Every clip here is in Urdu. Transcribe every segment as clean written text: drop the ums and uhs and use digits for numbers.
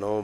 9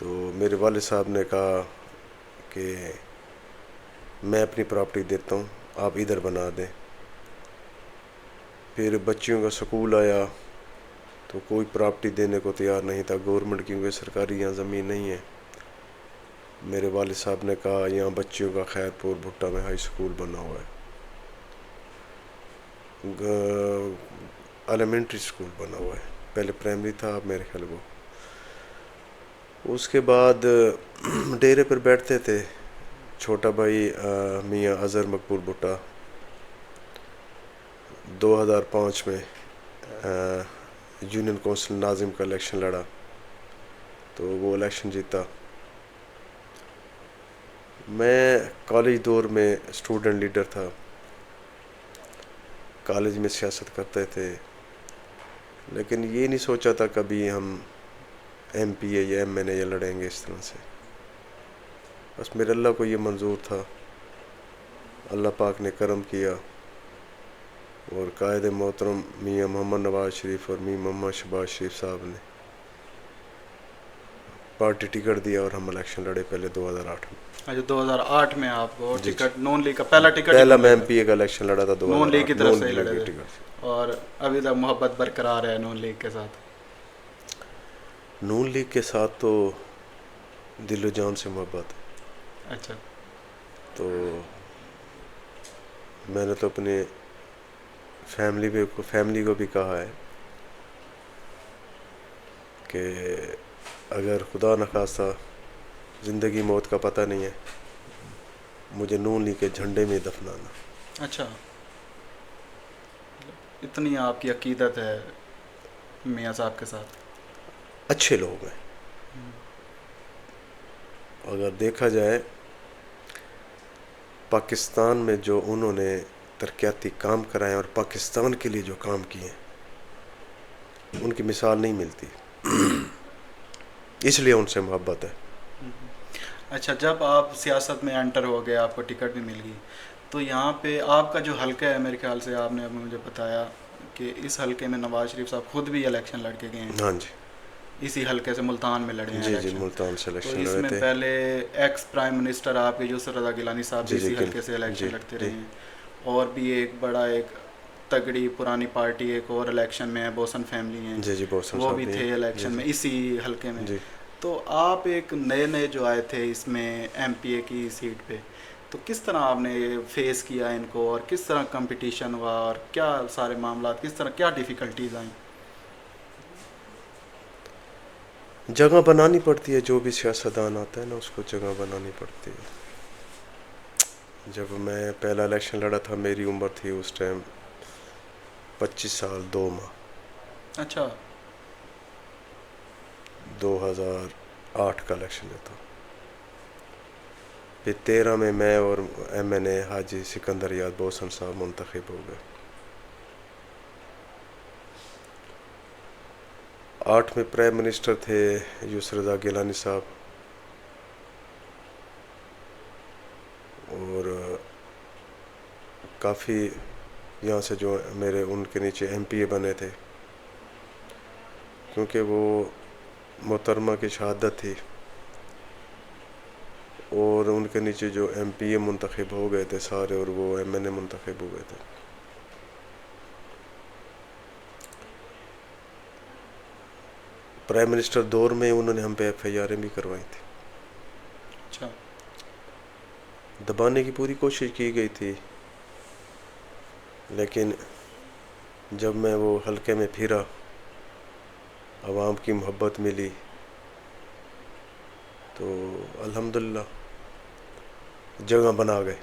تو میرے والد صاحب نے کہا کہ میں اپنی پراپرٹی دیتا ہوں، آپ ادھر بنا دیں۔ پھر بچیوں کا سکول آیا تو کوئی پراپرٹی دینے کو تیار نہیں تھا، گورنمنٹ کیونکہ سرکاری یہاں زمین نہیں ہے۔ میرے والد صاحب نے کہا یہاں بچیوں کا خیر پور بھٹا میں ہائی اسکول بنا ہوا ہے، ایلیمنٹری اسکول بنا ہوا ہے، پہلے پرائمری تھا، اب میرے خیال وہ۔ اس کے بعد ڈیرے پر بیٹھتے تھے، چھوٹا بھائی میاں اظہر مقبول بھٹا 2005 میں یونین کونسل ناظم کا الیکشن لڑا تو وہ الیکشن جیتا۔ میں کالج دور میں اسٹوڈنٹ لیڈر تھا، کالج میں سیاست کرتے تھے، لیکن یہ نہیں سوچا تھا کبھی ہم ایم پی اے یا MNA لڑیں گے اس طرح سے۔ بس میرے اللہ کو یہ منظور تھا، اللہ پاک نے کرم کیا اور قائد محترم میاں محمد نواز شریف اور میاں محمد شہباز شریف صاحب نے پارٹی ٹکٹ دیا اور ہم الیکشن لڑے پہلے 2008 میں۔ اچھا 2008 میں آپ کو جی ٹکٹ نون لیگ کا پہلا ٹکٹ پہلا میں ایم پی اے کا الیکشن لڑا تھا 2008 نون لیگ کی طرف سے ہی لڑے کی تھے، ٹکٹ سے۔ اور ابھی تک محبت برقرار ہے نون لیگ کے ساتھ؟ نون لیگ کے ساتھ تو دل و جان سے محبت ہے۔ اچھا، تو میں نے تو اپنے فیملی کو بھی کہا ہے کہ اگر خدا نخواستہ زندگی موت کا پتہ نہیں ہے، مجھے نون لیگ کے جھنڈے میں دفنانا۔ اچھا، اتنی آپ کی عقیدت ہے میاں صاحب کے ساتھ؟ اچھے لوگ ہیں، اگر دیکھا جائے پاکستان میں جو انہوں نے ترقیاتی کام کرائے اور پاکستان کے لیے جو کام کیے ہیں ان کی مثال نہیں ملتی، اس لیے ان سے محبت ہے۔ اچھا، جب آپ سیاست میں انٹر ہو گئے، آپ کو ٹکٹ بھی مل گئی، تو یہاں پہ آپ کا جو حلقہ ہے، میرے خیال سے آپ نے مجھے بتایا کہ اس حلقے میں نواز شریف صاحب خود بھی الیکشن لڑ کے گئے ہیں۔ ہاں جی، اسی حلقے سے ملتان میں لڑے ہیں جی الیکشن۔ ملتان سے تو الیکشن اس لڑے میں تھے۔ پہلے ایکس پرائم منسٹر آپ کے یسر رضا گیلانی صاحب بھی اسی حلقے سے الیکشن لڑتے رہے ہیں، اور بھی ایک بڑا ایک تگڑی پرانی پارٹی ایک اور الیکشن میں ہے، بوسن فیملی ہیں، جی بوسن وہ صاحب بھی تھے الیکشن میں اسی حلقے میں۔ جی۔ تو آپ ایک نئے جو آئے تھے اس میں ایم پی اے کی سیٹ پہ، تو کس طرح آپ نے فیس کیا ان کو، اور کس طرح کمپٹیشن ہوا، اور کیا سارے معاملات کس طرح، کیا ڈیفیکلٹیز آئیں؟ جگہ بنانی پڑتی ہے، جو بھی سیاستدان آتا ہے نا اس کو جگہ بنانی پڑتی ہے۔ جب میں پہلا الیکشن لڑا تھا میری عمر تھی اس ٹائم 25 سال 2 ماہ، اچھا، 2008 کا الیکشن تھا۔ پھر 13 میں اور MNA حاجی سکندر یاد بوسن صاحب منتخب ہو گئے۔ 8 میں پرائم منسٹر تھے یسر رضا گیلانی صاحب، اور کافی یہاں سے جو میرے ان کے نیچے MPA بنے تھے، کیونکہ وہ محترمہ کی شہادت تھی، اور ان کے نیچے جو MPA منتخب ہو گئے تھے سارے، اور وہ MNA منتخب ہو گئے تھے۔ پرائم منسٹر دور میں انہوں نے ہم پہ FIR بھی کروائی تھی، اچھا، دبانے کی پوری کوشش کی گئی تھی، لیکن جب میں وہ حلقے میں پھرا، عوام کی محبت ملی، تو الحمدللہ جگہ بنا گئے۔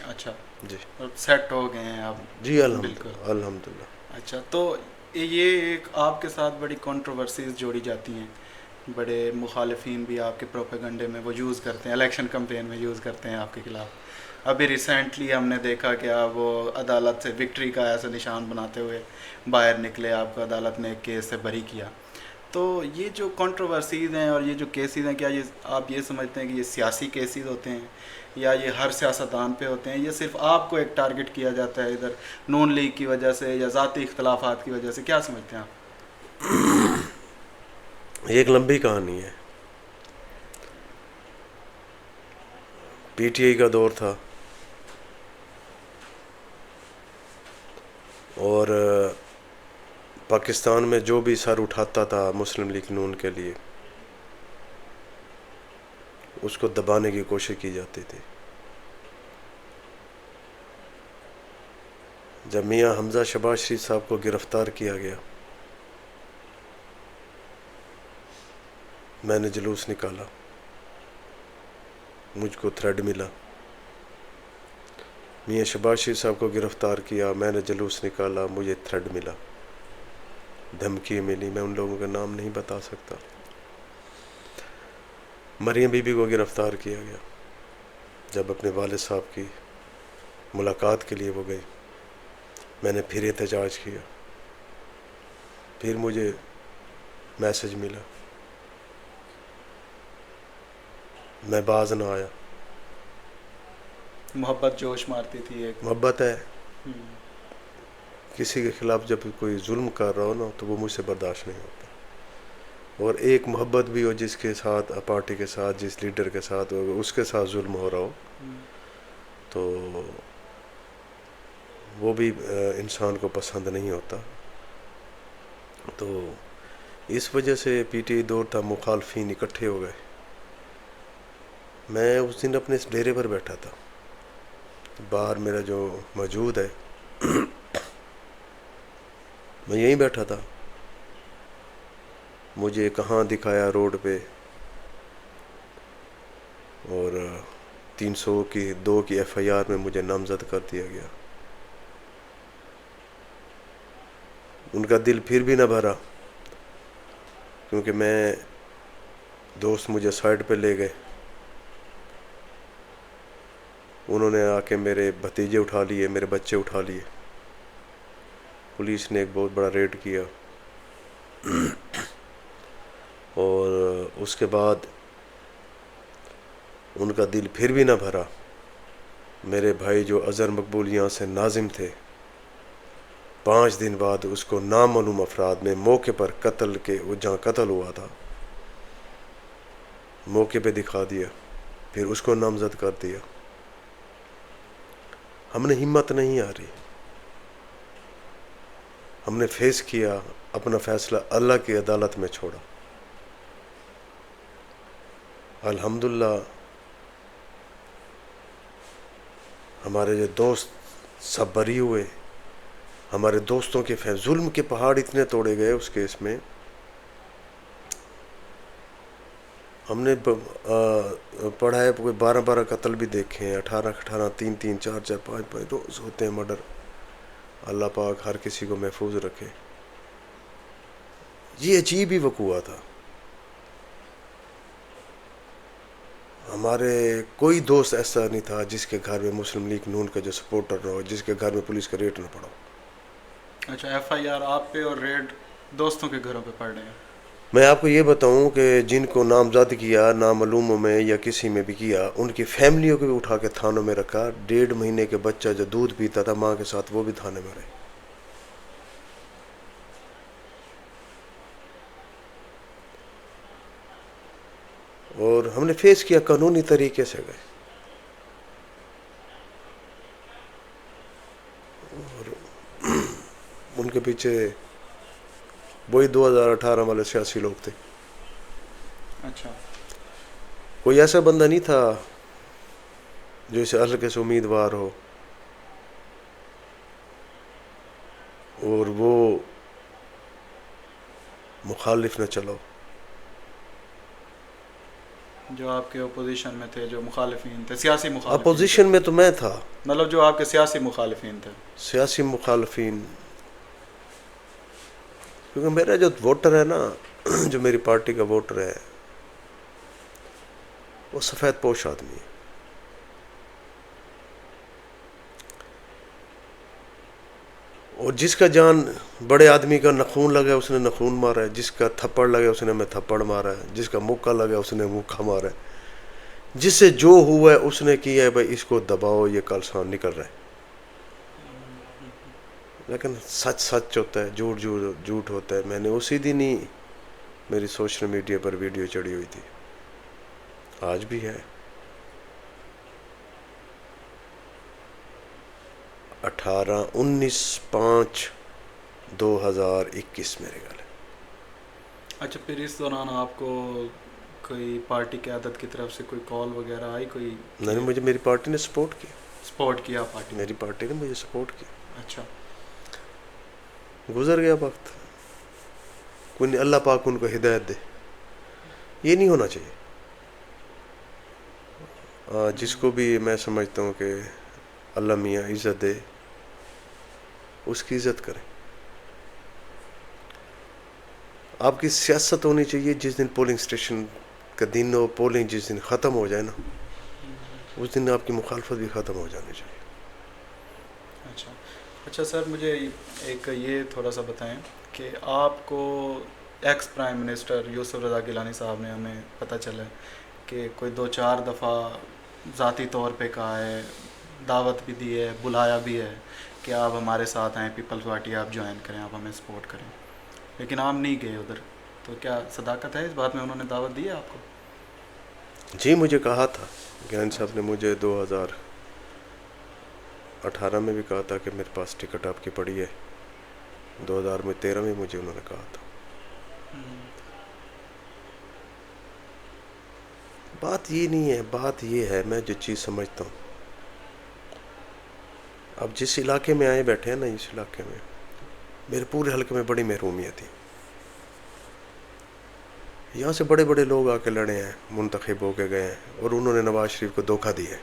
اچھا، جی سیٹ ہو گئے ہیں آپ؟ جی بالکل، الحمدللہ۔ اچھا، تو یہ ایک آپ کے ساتھ بڑی کنٹروورسیز جوڑی جاتی ہیں، بڑے مخالفین بھی آپ کے پروپیگنڈے میں وہ یوز کرتے ہیں، الیکشن کمپین میں یوز کرتے ہیں آپ کے خلاف۔ ابھی ریسنٹلی ہم نے دیکھا کہ آپ وہ عدالت سے وکٹری کا ایسا نشان بناتے ہوئے باہر نکلے، آپ کو عدالت نے ایک کیس سے بری کیا۔ تو یہ جو کنٹروورسیز ہیں اور یہ جو کیسز ہیں، کیا یہ آپ یہ سمجھتے ہیں کہ یہ سیاسی کیسز ہوتے ہیں، یا یہ ہر سیاستدان پہ ہوتے ہیں، یا صرف آپ کو ایک ٹارگٹ کیا جاتا ہے ادھر نون لیگ کی وجہ سے یا ذاتی اختلافات کی وجہ سے؟ کیا سمجھتے ہیں آپ؟ یہ ایک لمبی کہانی ہے، پی ٹی آئی کا دور تھا، اور پاکستان میں جو بھی سر اٹھاتا تھا مسلم لیگ نون کے لیے اس کو دبانے کی کوشش کی جاتی تھی. جب میاں حمزہ شہباز شریف صاحب کو گرفتار کیا گیا، میں نے جلوس نکالا، مجھ کو تھریڈ ملا. میاں شہباز شریف صاحب کو گرفتار کیا، میں نے جلوس نکالا، مجھے تھریڈ ملا، دھمکی ملی. میں ان لوگوں کا نام نہیں بتا سکتا. مریم بی بی کو گرفتار کیا گیا جب اپنے والد صاحب کی ملاقات کے لیے وہ گئی. میں نے پھر احتجاج کیا، پھر مجھے میسج ملا، میں باز نہ آیا. محبت جوش مارتی تھی ایک. محبت ہے، کسی کے خلاف جب کوئی ظلم کر رہا ہو نا تو وہ مجھ سے برداشت نہیں ہوتا. اور ایک محبت بھی ہو جس کے ساتھ پارٹی کے ساتھ، جس لیڈر کے ساتھ اس کے ساتھ ظلم ہو رہا ہو تو وہ بھی انسان کو پسند نہیں ہوتا. تو اس وجہ سے پی ٹی آئی دور تھا، مخالفین اکٹھے ہو گئے. میں اس دن اپنے اس ڈیرے پر بیٹھا تھا، باہر میرا جو موجود ہے میں یہیں بیٹھا تھا. مجھے کہاں دکھایا روڈ پہ، اور 302 کی ایف آئی آر میں مجھے نامزد کر دیا گیا. ان کا دل پھر بھی نہ بھرا، کیونکہ میں دوست مجھے سائڈ پہ لے گئے. انہوں نے آ کے میرے بھتیجے اٹھا لیے، میرے بچے اٹھا لیے. پولیس نے ایک بہت بڑا ریڈ کیا، اور اس کے بعد ان کا دل پھر بھی نہ بھرا. میرے بھائی جو اظہر مقبول یہاں سے ناظم تھے، 5 دن بعد اس کو نامعلوم افراد نے موقع پر قتل کے، جہاں قتل ہوا تھا موقع پہ دکھا دیا، پھر اس کو نامزد کر دیا. ہم نے ہمت نہیں آ رہی، ہم نے فیس کیا، اپنا فیصلہ اللہ کی عدالت میں چھوڑا. الحمدللہ ہمارے جو دوست سب بری ہوئے. ہمارے دوستوں کے ظلم کے پہاڑ اتنے توڑے گئے اس کیس میں. ہم نے پڑھا ہے، کوئی 12 قتل بھی دیکھے ہیں، 18 3 3 4 4 5 5 روز ہوتے ہیں مرڈر. اللہ پاک ہر کسی کو محفوظ رکھے. یہ عجیب ہی وقوع تھا. ہمارے کوئی دوست ایسا نہیں تھا جس کے گھر میں مسلم لیگ نون کا جو سپورٹر نہ ہو، جس کے گھر میں پولیس کا ریٹ نہ پڑا. اچھا، ایف آئی آر آپ پہ اور ریڈ دوستوں کے گھروں پہ پڑ رہے ہیں. میں آپ کو یہ بتاؤں کہ جن کو نامزد کیا، نامعلوموں میں یا کسی میں بھی کیا، ان کی فیملیوں کو بھی اٹھا کے تھانوں میں رکھا. 1.5 مہینے کے بچہ جو دودھ پیتا تھا ماں کے ساتھ، وہ بھی تھانے میں رہے. اور ہم نے فیس کیا، قانونی طریقے سے گئے. اور ان کے پیچھے وہی 2018 والے سیاسی لوگ تھے. اچھا، کوئی ایسا بندہ نہیں تھا جو اسے ہلکے سے امیدوار ہو اور وہ مخالف نہ چلو. جو آپ کے اپوزیشن میں تھے، جو مخالفین تھے، سیاسی مخالفین اپوزیشن میں تو میں تھا، مطلب جو آپ کے سیاسی مخالفین تھے. سیاسی مخالفین. کیونکہ میرا جو ووٹر ہے نا، جو میری پارٹی کا ووٹر ہے، وہ سفید پوش آدمی ہے. اور جس کا جان بڑے آدمی کا نخون لگا اس نے نخون مارا ہے، جس کا تھپڑ لگا اس نے میں تھپڑ مارا ہے، جس کا مکہ لگا اس نے مکہ مارا ہے. جس سے جو ہوا ہے اس نے کیا ہے، بھائی اس کو دباؤ، یہ کل سان نکل رہا ہے. لیکن سچ سچ ہوتا ہے، جھوٹ جھوٹ ہوتا ہے. میں نے اسی دن ہی میری سوشل میڈیا پر ویڈیو چڑھی ہوئی تھی، آج بھی ہے. 19/5/2021 میرے گھر. اچھا، پھر اس دوران آپ کو کوئی پارٹی قیادت کی طرف سے کوئی کال وغیرہ آئی؟ کوئی نہیں, مجھے میری پارٹی نے سپورٹ کیا. سپورٹ کیا پارٹی؟ میری پارٹی نے مجھے سپورٹ کیا. اچھا. گزر گیا وقت, کوئی نہیں, اللہ پاک ان کو ہدایت دے. یہ نہیں ہونا چاہیے. جس کو بھی میں سمجھتا ہوں کہ اللہ میاں عزت دے, اس کی عزت کریں. آپ کی سیاست ہونی چاہیے جس دن پولنگ اسٹیشن کا دن ہو, پولنگ جس دن ختم ہو جائے نا, اس دن آپ کی مخالفت بھی ختم ہو جانی چاہیے. اچھا سر, مجھے ایک یہ تھوڑا سا بتائیں کہ آپ کو ایکس پرائم منسٹر یوسف رضا گیلانی صاحب نے, ہمیں پتہ چلا کہ کوئی 2-4 دفعہ ذاتی طور پہ کہا ہے, دعوت بھی دی ہے, بلایا بھی ہے کہ آپ ہمارے ساتھ آئیں, پیپلز پارٹی آپ جوائن کریں, آپ ہمیں سپورٹ کریں, لیکن آپ نہیں گئے ادھر. تو کیا صداقت ہے اس بات میں؟ انہوں نے دعوت دی ہے آپ کو؟ جی, مجھے کہا تھا, گیلانی صاحب نے مجھے 2018 میں بھی کہا تھا کہ میرے پاس ٹکٹ آپ کی پڑی ہے. 2013 میں مجھے انہوں نے کہا تھا. بات یہ نہیں ہے, بات یہ ہے, میں جو چیز سمجھتا ہوں, اب جس علاقے میں آئے بیٹھے ہیں نا, اس علاقے میں میرے پورے حلقے میں بڑی محرومیت تھی. یہاں سے بڑے بڑے لوگ آ کے لڑے ہیں, منتخب ہو کے گئے ہیں, اور انہوں نے نواز شریف کو دھوکہ دیا ہے.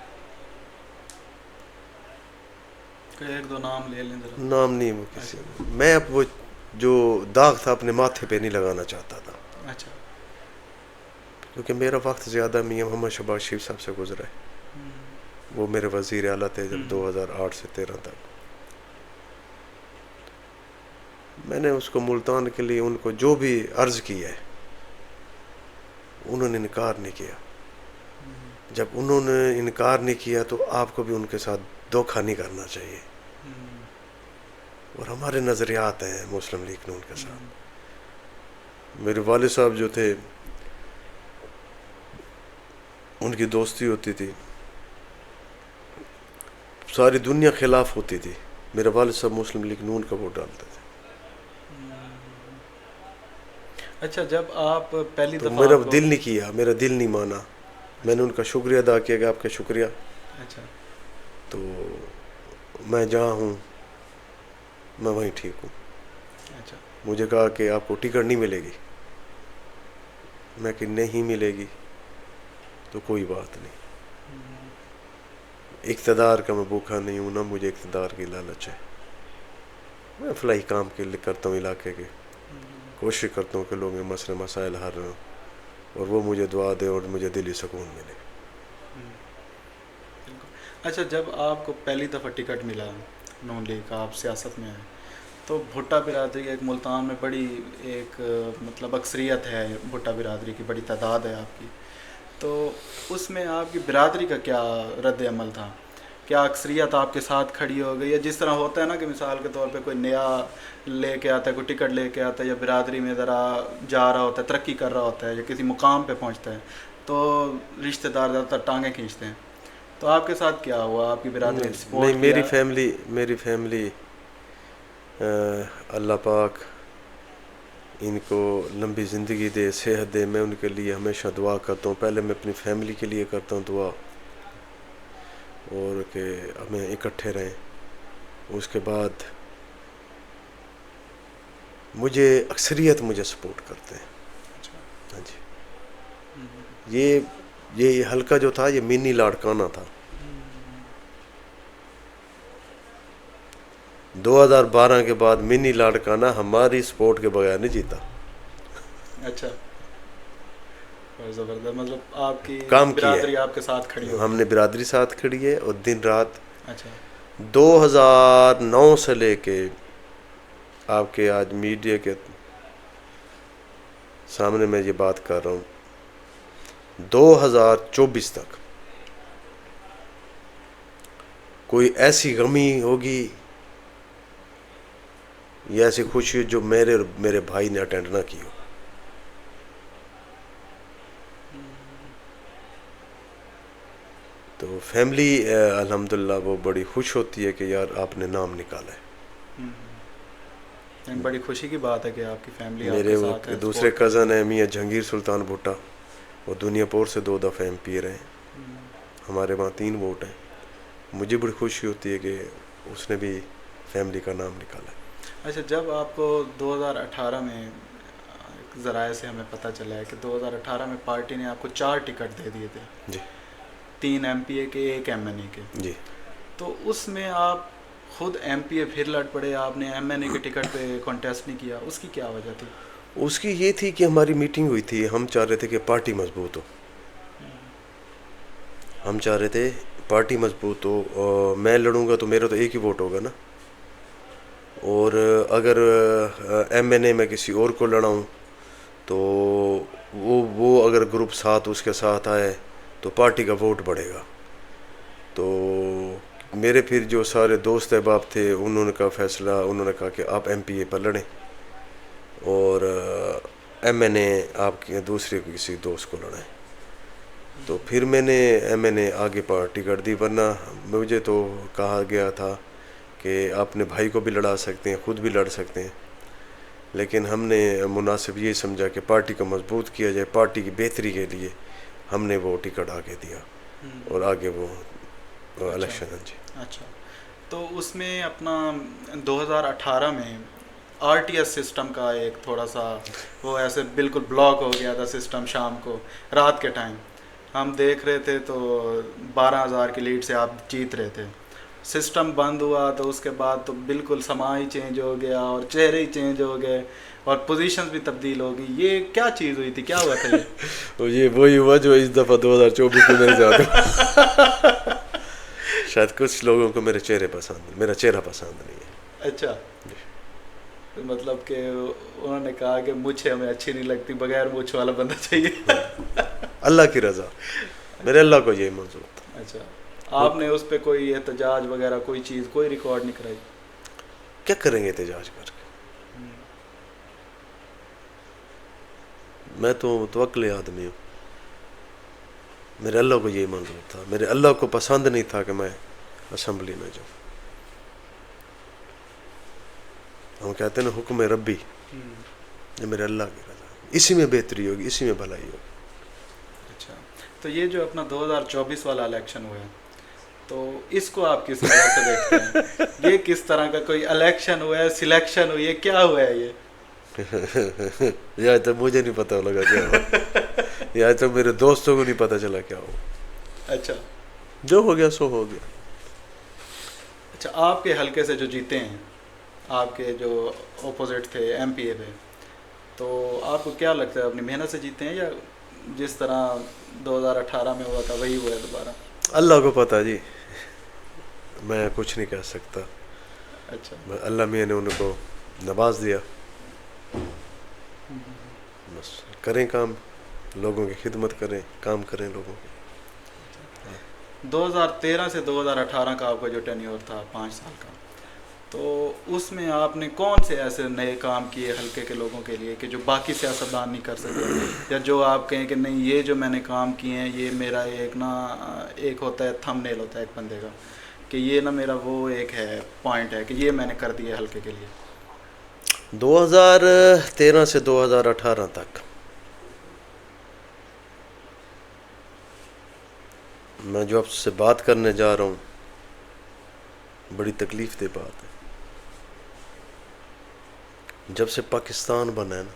ایک دو نام لے لیں ذرا. نام نہیں وہ کسی, میں اب وہ جو داغ تھا اپنے ماتھے پہ نہیں لگانا چاہتا تھا. اچھا. کیونکہ میرا وقت زیادہ میاں محمد شہباز شریف صاحب سے گزرا ہے. وہ میرے وزیر اعلیٰ تھے جب 2008 سے 13 تک. میں نے اس کو ملتان کے لیے ان کو جو بھی عرض کی ہے, انہوں نے انکار نہیں کیا. جب انہوں نے انکار نہیں کیا تو آپ کو بھی ان کے ساتھ دھوکہ نہیں کرنا چاہیے. اور ہمارے نظریات ہیں مسلم لیگ نون کے ساتھ. میرے والد صاحب جو تھے, ان کی دوستی ہوتی تھی, ساری دنیا خلاف ہوتی تھی, میرے والد صاحب مسلم لیگ نون کا ووٹ ڈالتے تھے. اچھا, جب آپ پہلی تو دفعہ میرا دل نہیں کیا, میرا دل نہیں مانا. میں نے ان کا شکریہ ادا کیا کہ آپ کا شکریہ. اچھا. تو میں جہاں ہوں میں وہیں ٹھیک ہوں. اچھا. مجھے کہا کہ آپ کو ٹکٹ نہیں ملے گی. میں کہ نہیں ملے گی تو کوئی بات نہیں, اقتدار کا میں بھوکا نہیں ہوں, نہ مجھے اقتدار کی لالچ ہے. میں فلاحی کام کے لیے کرتا ہوں, علاقے کے کوشش کرتا ہوں کہ لوگوں کے مسئلے مسائل حل ہوں, اور وہ مجھے دعا دے اور مجھے دلی سکون ملے. اچھا, جب آپ کو پہلی دفعہ ٹکٹ ملا نون لیگ کا, آپ سیاست میں آئے, تو بھٹا برادری ایک ملتان میں بڑی ایک مطلب اکثریت ہے, بھٹا برادری کی بڑی تعداد ہے آپ کی. تو اس میں آپ کی برادری کا کیا رد عمل تھا؟ کیا اکثریت آپ کے ساتھ کھڑی ہو گئی, یا جس طرح ہوتا ہے نا کہ مثال کے طور پہ کوئی نیا لے کے آتا ہے, کوئی ٹکٹ لے کے آتا ہے, یا برادری میں ذرا جا رہا ہوتا ہے, ترقی کر رہا ہوتا ہے, یا کسی مقام پہ پہنچتا ہے, تو رشتہ دار زیادہ تر ٹانگیں کھینچتے ہیں. تو آپ کے ساتھ کیا ہوا؟ آپ کی برادری نے سپورٹ نہیں, کیا؟ میری فیملی اللہ پاک ان کو لمبی زندگی دے, صحت دے. میں ان کے لیے ہمیشہ دعا کرتا ہوں. پہلے میں اپنی فیملی کے لیے کرتا ہوں دعا, اور کہ ہمیں اکٹھے رہیں. اس کے بعد مجھے اکثریت مجھے سپورٹ کرتے ہیں. ہاں جی, یہ حلقہ جو تھا یہ منی لاڑکانہ تھا. 2012 کے بعد منی لاڑکانہ ہماری سپورٹ کے بغیر نہیں جیتا. اچھا, زبردست. مطلب آپ کی کام برادری آپ کے ساتھ کھڑی ہو؟ ہم نے برادری ساتھ کھڑی ہے, اور دن رات. اچھا. 2009 سے لے کے آپ کے آج میڈیا کے سامنے میں یہ بات کر رہا ہوں, 2024 تک کوئی ایسی غمی ہوگی یا ایسی خوشی جو میرے بھائی نے اٹینڈ نہ کی ہو. تو تو فیملی الحمدللہ وہ بڑی خوش ہوتی ہے کہ یار آپ نے نام نکالا ہے. بڑی خوشی کی بات ہے کہ آپ کی فیملی آپ میرے کے وہ ساتھ ہے. دوسرے کزن ہیں میاں جہانگیر سلطان بھٹا, وہ دنیا پور سے 2 دفعہ ایم پی رہے ہیں, ہمارے وہاں 3 ووٹ ہیں. مجھے بڑی خوشی ہوتی ہے کہ اس نے بھی فیملی کا نام نکالا ہے. اچھا, جب آپ کو 2018 میں ذرائع سے ہمیں پتہ چلا ہے کہ 2018 میں پارٹی نے آپ کو 4 ٹکٹ دے دیے تھے, جی 3 ایم پی اے کے 1 ایم این اے کے, جی. تو اس میں آپ خود ایم پی اے پھر لڑ پڑے, آپ نے ایم این اے کے ٹکٹ پہ کانٹیسٹ نہیں کیا, اس کی کیا وجہ تھی؟ اس کی یہ تھی کہ ہماری میٹنگ ہوئی تھی, ہم چاہ رہے تھے کہ پارٹی مضبوط ہو, ہم چاہ رہے تھے پارٹی مضبوط ہو. میں لڑوں گا تو میرا تو ایک ہی ووٹ ہوگا نا, اور اگر ایم این اے میں کسی اور کو لڑاؤں تو وہ اگر گروپ ساتھ اس کے ساتھ آئے تو پارٹی کا ووٹ بڑھے گا. تو میرے پھر جو سارے دوست احباب تھے انہوں نے کہا فیصلہ, انہوں نے کہا کہ آپ ایم پی اے پر لڑیں اور ایم این اے آپ کے دوسرے کسی دوست کو لڑائیں. تو پھر میں نے ایم این اے آگے پارٹی کر دی, ورنہ مجھے تو کہا گیا تھا کہ آپ اپنے بھائی کو بھی لڑا سکتے ہیں, خود بھی لڑ سکتے ہیں, لیکن ہم نے مناسب یہ سمجھا کہ پارٹی کو مضبوط کیا جائے, پارٹی کی بہتری کے لیے ہم نے وہ ٹکٹ آگے دیا اور آگے وہ الیکشن. جی اچھا, تو اس میں اپنا 2018 میں آر ٹی ایس سسٹم کا ایک تھوڑا سا وہ ایسے بالکل بلاک ہو گیا تھا سسٹم. شام کو رات کے ٹائم ہم دیکھ رہے تھے تو 12,000 کی لیڈ سے آپ جیت رہے تھے. سسٹم بند ہوا تو اس کے بعد تو بالکل سما ہی چینج ہو گیا اور چہرے ہی چینج ہو گئے اور پوزیشنز بھی تبدیل ہو گئی. یہ کیا چیز ہوئی تھی, کیا ہوا تھا یہ وہی ہوا جو اس دفعہ 2024 میں میرے ساتھ شاید کچھ لوگوں کو میرے چہرے پسند, میرا چہرہ پسند نہیں ہے. اچھا, مطلب کہ انہوں نے کہا کہ مجھے ہمیں اچھی نہیں لگتی, بغیر مجھ والا بندہ چاہیے. اللہ کی رضا, میرے اللہ کو یہی منظور تھا. اچھا, آپ نے اس پہ کوئی احتجاج وغیرہ کوئی چیز کوئی ریکارڈ نہیں کرائی؟ کیا کریں گے احتجاج کر کے, میں تو متوکل آدمی ہوں. میرے اللہ کو یہی منظور تھا, میرے اللہ کو پسند نہیں تھا کہ میں اسمبلی میں جاؤں. ہم کہتے ہیں نا حکم ربی, یہ میرے اللہ کی رضا, اسی میں بہتری ہوگی, اسی میں بھلائی ہوگی. اچھا, تو یہ جو اپنا 2024 والا الیکشن ہوا ہے تو اس کو آپ کس طرح سے دیکھتے ہیں؟ یہ کس طرح کا کوئی الیکشن ہوا ہے, سلیکشن ہوئی ہے, کیا ہوا ہے یہ؟ یہ تو مجھے نہیں پتہ لگا کیا ہوا, یہ تو میرے دوستوں کو نہیں پتہ چلا کیا ہوا. اچھا, جو ہو گیا سو ہو گیا. اچھا, آپ کے حلقے سے جو جیتے ہیں, آپ کے جو اپوزٹ تھے ایم پی اے پہ, تو آپ کو کیا لگتا ہے اپنی محنت سے جیتے ہیں یا جس طرح 2018 میں ہوا تھا وہی ہوا ہے دوبارہ؟ اللہ کو پتہ جی, میں کچھ نہیں کہہ سکتا. اچھا, اللہ میاں نے ان کو نواز دیا, بس کریں کام, لوگوں کی خدمت کریں, کام کریں لوگوں کی. 2013 سے 2018 کا آپ کا جو ٹینیور تھا 5 سال کا, تو اس میں آپ نے کون سے ایسے نئے کام کیے حلقے کے لوگوں کے لیے کہ جو باقی سیاستدان نہیں کر سکے, یا جو آپ کہیں کہ نہیں یہ جو میں نے کام کیے ہیں یہ میرا ایک ہوتا ہے تھم نیل ہوتا ہے ایک بندے کا, کہ یہ نا میرا وہ ایک ہے پوائنٹ ہے کہ یہ میں نے کر دیا حلقے کے لیے؟ 2013 سے 2018 تک میں جو آپ سے بات کرنے جا رہا ہوں بڑی تکلیف دہ بات ہے. جب سے پاکستان بنا ہے نا,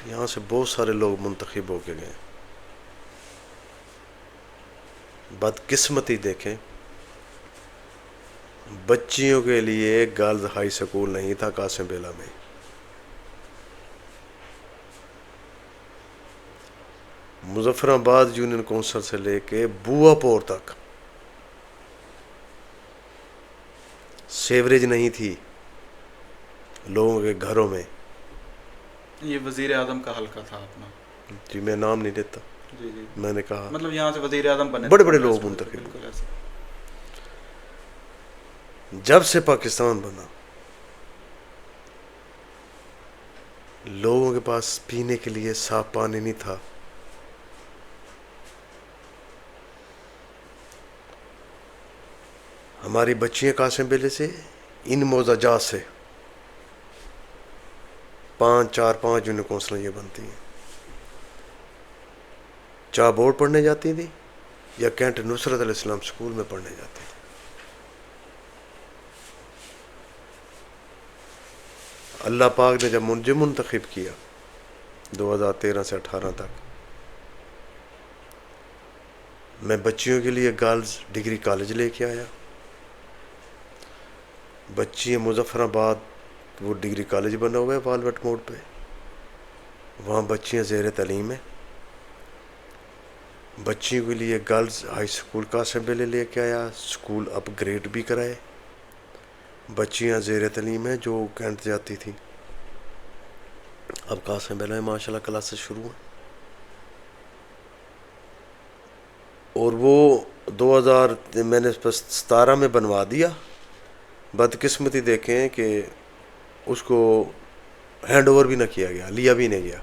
یہاں سے بہت سارے لوگ منتخب ہو کے گئے. بدقسمتی دیکھیں, بچیوں کے لیے گرلز ہائی سکول نہیں تھا قاسم بیلا میں. مظفر آباد یونین کونسل سے لے کے بوا پور تک سیوریج نہیں تھی لوگوں کے گھروں میں. یہ وزیر اعظم کا حلقہ تھا اپنا؟ جی میں نام نہیں لیتا, جی جی, میں نے کہا مطلب یہاں سے وزیر اعظم بنے بڑے بڑے لوگ منتخب. بالکل ایسے. جب سے پاکستان بنا لوگوں کے پاس پینے کے لیے صاف پانی نہیں تھا, ہماری بچیاں قاسم بیلے سے ان موزاجات سے 4-5 جنہیں کونسلیں یہ بنتی ہیں، چاہ بورڈ پڑھنے جاتی تھیں یا کینٹ نصرت علیہ السلام اسکول میں پڑھنے جاتی تھیں. اللہ پاک نے جب مجھے منتخب کیا 2013 سے 18 تک، میں بچیوں کے لیے گرلز ڈگری کالج لے کے آیا. بچیاں مظفر آباد وہ ڈگری کالج بنا ہوا ہے والوٹ موڑ پہ، وہاں بچیاں زیر تعلیم ہیں. بچیوں کے لیے گرلز ہائی اسکول قاسم بیلے لے کے آیا، اسکول اپ گریڈ بھی کرائے. بچیاں زیر تعلیم ہیں جو کینٹ جاتی تھیں، اب قاسم بیلے میں ماشاء اللہ کلاسز شروع ہیں. اور وہ 2000 میں نے 17 میں بنوا دیا. بدقسمتی دیکھیں کہ اس کو ہینڈ اوور بھی نہ کیا گیا، لیا بھی نہیں گیا.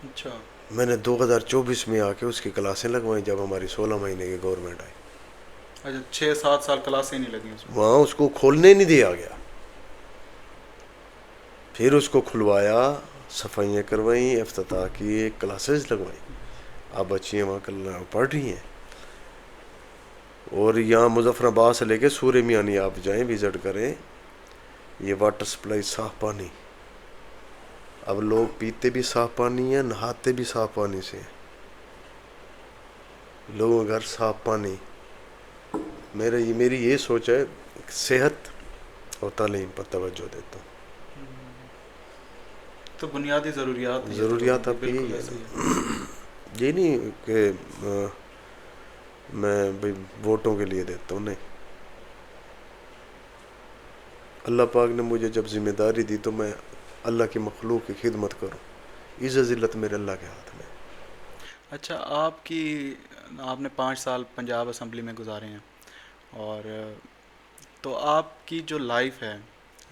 اچھا. میں نے 2024 میں آ کے اس کی کلاسیں لگوائیں جب ہماری 16 مہینے کی گورنمنٹ آئی. اچھا 6-7 سال کلاسیں نہیں لگیں اس میں. وہاں اس کو کھولنے نہیں دیا گیا، پھر اس کو کھلوایا، صفائیاں کروائیں، افتتاح کی، کلاسز لگوائیں. اب بچیاں وہاں پڑھ رہی ہیں. اور یہاں مظفر آباد سے لے کے سورہ میانی آپ جائیں وزٹ کریں، یہ واٹر سپلائی صاف پانی. اب لوگ پیتے بھی صاف پانی ہیں، نہاتے بھی صاف پانی سے ہیں. لوگوں گھر صاف پانی. میری یہ سوچ ہے صحت اور تعلیم پر توجہ دیتا ہوں. تو بنیادی ضروریات ہیں یہ تو ضروریات لوگوں آپ کی، کی بالکل یہی ہے ایسے ہی ہے. نا، یہ نہیں کہ میں بھائی ووٹوں کے لیے دیتا ہوں، نہیں. اللہ پاک نے مجھے جب ذمہ داری دی تو میں اللہ کی مخلوق کی خدمت کروں. عزت ذلت میرے اللہ کے ہاتھ میں. اچھا آپ نے 5 سال پنجاب اسمبلی میں گزارے ہیں، اور تو آپ کی جو لائف ہے،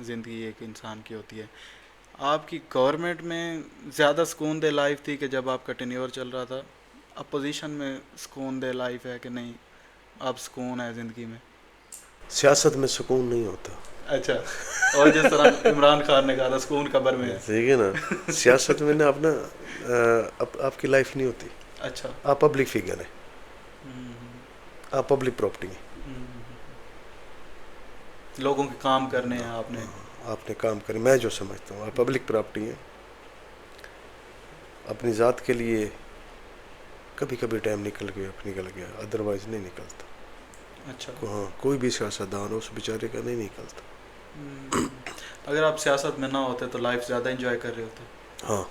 زندگی ایک انسان کی ہوتی ہے، آپ کی گورنمنٹ میں زیادہ سکون دہ لائف تھی کہ جب آپ کا ٹینیور چل رہا تھا، اپوزیشن میں سکون دہ لائف ہے کہ نہیں، اب سکون ہے زندگی میں؟ سیاست میں سکون نہیں ہوتا. اچھا. اور جس طرح عمران خان نے کہا تھا سکون قبر میں ہے. ٹھیک ہے نا، سیاست میں نا اپنا آپ کی لائف نہیں ہوتی. اچھا. آپ پبلک فگر ہیں، آپ پبلک پراپرٹی ہیں. لوگوں کے کام کرنے ہیں آپ نے کام کرے، میں جو سمجھتا ہوں آپ پبلک پراپرٹی ہیں. اپنی ذات کے لیے کبھی کبھی ٹائم نکل گیا، ادروائز نہیں نکلتا. اچھا. ہاں، کوئی بھی سیاستدان اس بیچارے کا نہیں نکلتا. اگر آپ سیاست میں نہ ہوتے تو لائف زیادہ انجوائے کر رہے ہوتے؟ ہاں،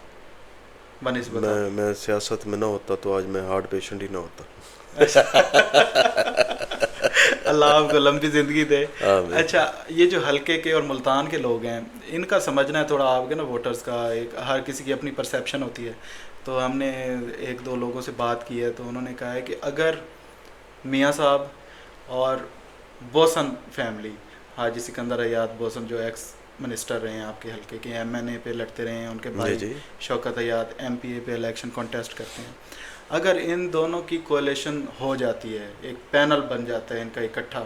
بنسبت میں سیاست میں نہ ہوتا تو آج میں ہارٹ پیشنٹ ہی نہ ہوتا. اللہ آپ کو لمبی زندگی دے. آمین. اچھا، یہ جو حلقے کے اور ملتان کے لوگ ہیں، ان کا سمجھنا ہے تھوڑا آپ کے نا ووٹرز کا، ہر کسی کی اپنی پرسیپشن ہوتی ہے. تو ہم نے 1-2 لوگوں سے بات کی ہے تو انہوں نے کہا ہے کہ اگر میاں صاحب اور بوسن فیملی، حاجی سکندر حیات بوسن جو ایکس منسٹر رہے ہیں آپ کے حلقے کے، ایم این اے پہ لڑتے رہے ہیں، ان کے بھائی جی. شوکت حیات ایم پی اے پہ الیکشن کانٹیسٹ کرتے ہیں، اگر ان دونوں کی کولیشن ہو جاتی ہے، ایک پینل بن جاتا ہے ان کا اکٹھا،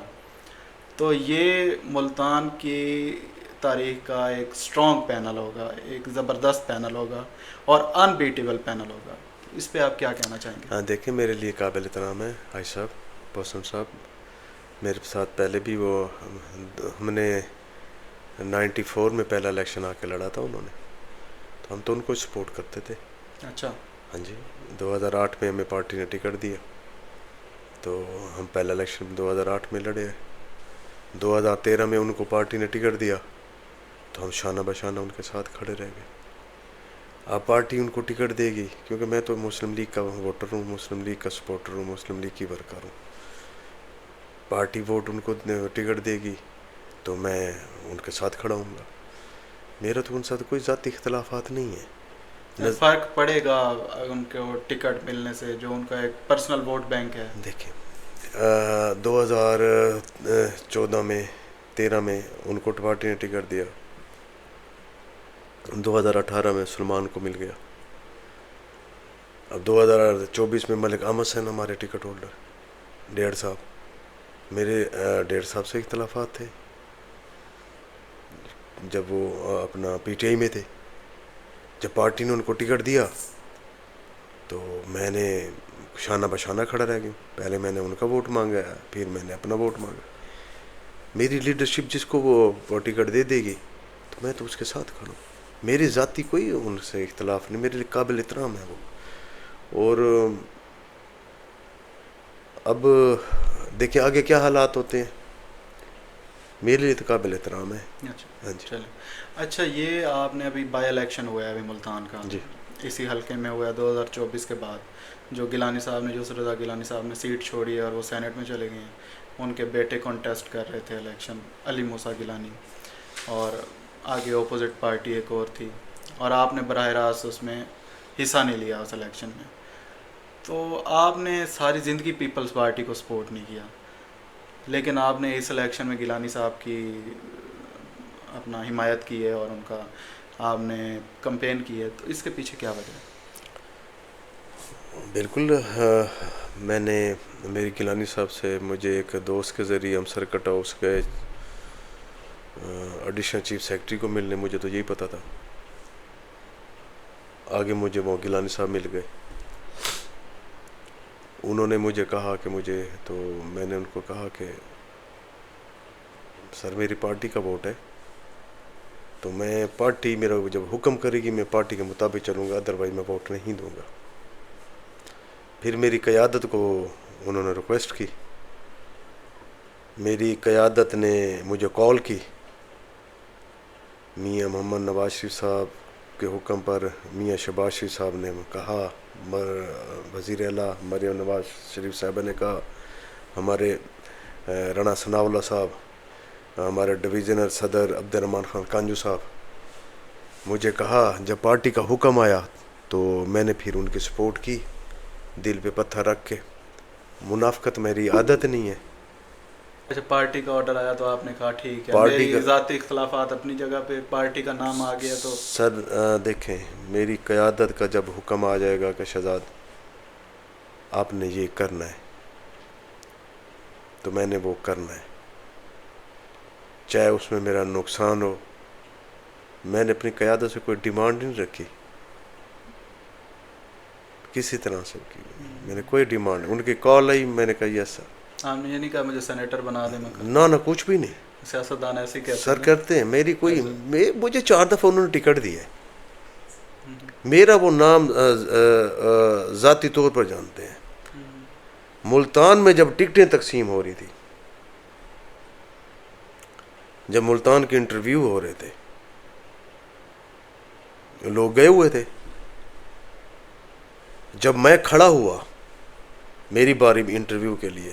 تو یہ ملتان کی تاریخ کا ایک سٹرونگ پینل ہوگا، ایک زبردست پینل ہوگا اور ان بیٹیبل پینل ہوگا. اس پہ آپ کیا کہنا چاہیں گے؟ ہاں، دیکھیں میرے لیے قابل احترام ہے حاج صاحب، بوسن صاحب. میرے ساتھ پہلے بھی وہ ہم نے 94 میں پہلا الیکشن آ کے لڑا تھا انہوں نے، تو ہم تو ان کو سپورٹ کرتے تھے. اچھا. ہاں جی. 2008 میں ہمیں پارٹی نے ٹکٹ دیا تو ہم پہلا الیکشن 2008 میں لڑے. 2013 میں ان کو پارٹی نے ٹکٹ دیا تو ہم شانہ بشانہ ان کے ساتھ کھڑے رہ گئے. اب پارٹی ان کو ٹکٹ دے گی، کیونکہ میں تو مسلم لیگ کا ووٹر ہوں، مسلم لیگ کا سپورٹر ہوں، مسلم لیگ کی ورکر ہوں. پارٹی ووٹ ان کو ٹکٹ دے گی تو میں ان کے ساتھ کھڑا ہوں گا. میرا تو ان ساتھ کوئی ذاتی اختلافات نہیں ہے. فرق پڑے گا ان کو ٹکٹ ملنے سے جو ان کا ایک پرسنل ووٹ بینک ہے؟ دیکھیں 2014 میں 13 میں ان کو پارٹی نے ٹکٹ دیا، 2018 میں سلمان کو مل گیا، اب 2024 میں ملک احمد حسین ہمارے ٹکٹ ہولڈر، ڈیڑھ صاحب میرے ڈیڑھ صاحب سے اختلافات تھے جب وہ اپنا پی ٹی آئی میں تھے. جب پارٹی نے ان کو ٹکٹ دیا تو میں نے شانہ بشانہ کھڑا رہ گیا. پہلے میں نے ان کا ووٹ مانگا, پھر میں نے اپنا ووٹ مانگا. میری لیڈرشپ جس کو وہ ٹکٹ دے دے گی تو میں تو اس کے ساتھ کھڑوں. میری ذاتی کوئی ان سے اختلاف نہیں, میرے لیے قابل احترام ہے وہ. اور اب دیکھیں آگے کیا حالات ہوتے ہیں, میرے لیے تو قابل احترام ہے. اچھا ہاں جی. چلیں. اچھا یہ آپ نے ابھی بائی الیکشن ہوا ہے ابھی ملتان کا, جی اسی حلقے میں ہوا ہے 2024 کے بعد, جو گیلانی صاحب نے یسر رضا گیلانی صاحب نے سیٹ چھوڑی ہے اور وہ سینٹ میں چلے گئے ہیں. ان کے بیٹے کانٹیسٹ کر رہے تھے الیکشن, علی موسیٰ گیلانی, اور آگے اپوزٹ پارٹی ایک اور تھی, اور آپ نے براہ راست اس میں حصہ نہیں لیا اس الیکشن میں. تو آپ نے ساری زندگی پیپلز پارٹی کو سپورٹ نہیں کیا, لیکن آپ نے اس الیکشن میں گیلانی صاحب کی اپنا حمایت کی ہے اور ان کا آپ نے کمپین کی ہے, تو اس کے پیچھے کیا وجہ ہے؟ بالکل. میں نے میری گیلانی صاحب سے مجھے ایک دوست کے ذریعے ہم سرکٹ ہاؤس گئے ایڈیشنل چیف سیکرٹری کو ملنے, مجھے تو یہی پتہ تھا. آگے مجھے وہ گیلانی صاحب مل گئے, انہوں نے مجھے کہا کہ مجھے, تو میں نے ان کو کہا کہ سر میری پارٹی کا ووٹ ہے, تو میں پارٹی میرا جب حکم کرے گی میں پارٹی کے مطابق چلوں گا, ادروائز میں ووٹ نہیں دوں گا. پھر میری قیادت کو انہوں نے ریکویسٹ کی, میری قیادت نے مجھے کال کی. میاں محمد نواز شریف صاحب کے حکم پر میاں شہباز شریف صاحب نے کہا, وزیر اعلیٰ مریم نواز شریف صاحبہ نے کہا, ہمارے رانا ثناء اللہ صاحب, ہمارے ڈویژنل صدر عبد الرحمن خان کانجو صاحب, مجھے کہا جب پارٹی کا حکم آیا تو میں نے پھر ان کی سپورٹ کی دل پہ پتھر رکھ کے. منافقت میری عادت نہیں ہے. اچھا پارٹی کا آرڈر آیا تو آپ نے کہا ٹھیک ہے, پارٹی میری کا ذاتی اختلافات اپنی جگہ پہ, پارٹی کا نام آ گیا تو سر دیکھیں میری قیادت کا جب حکم آ جائے گا کہ شہزاد آپ نے یہ کرنا ہے تو میں نے وہ کرنا ہے, چاہے اس میں میرا نقصان ہو. میں نے اپنی قیادت سے کوئی ڈیمانڈ نہیں رکھی کسی طرح سے کی, میں نے کوئی ڈیمانڈ, ان کی کال آئی میں نے کہا یس سر. آپ نے یہ نہیں کہا مجھے سینیٹر بنا دیں, میں نہ کچھ بھی نہیں. سیاستدان ایسے کہتے سر ہیں کرتے ہیں میری کوئی, مجھے 4 دفعہ انہوں نے ٹکٹ دیا ہے, میرا وہ نام ذاتی طور پر جانتے ہیں. ملتان میں جب ٹکٹیں تقسیم ہو رہی تھی, جب ملتان کے انٹرویو ہو رہے تھے, لوگ گئے ہوئے تھے, جب میں کھڑا ہوا میری باری انٹرویو کے لیے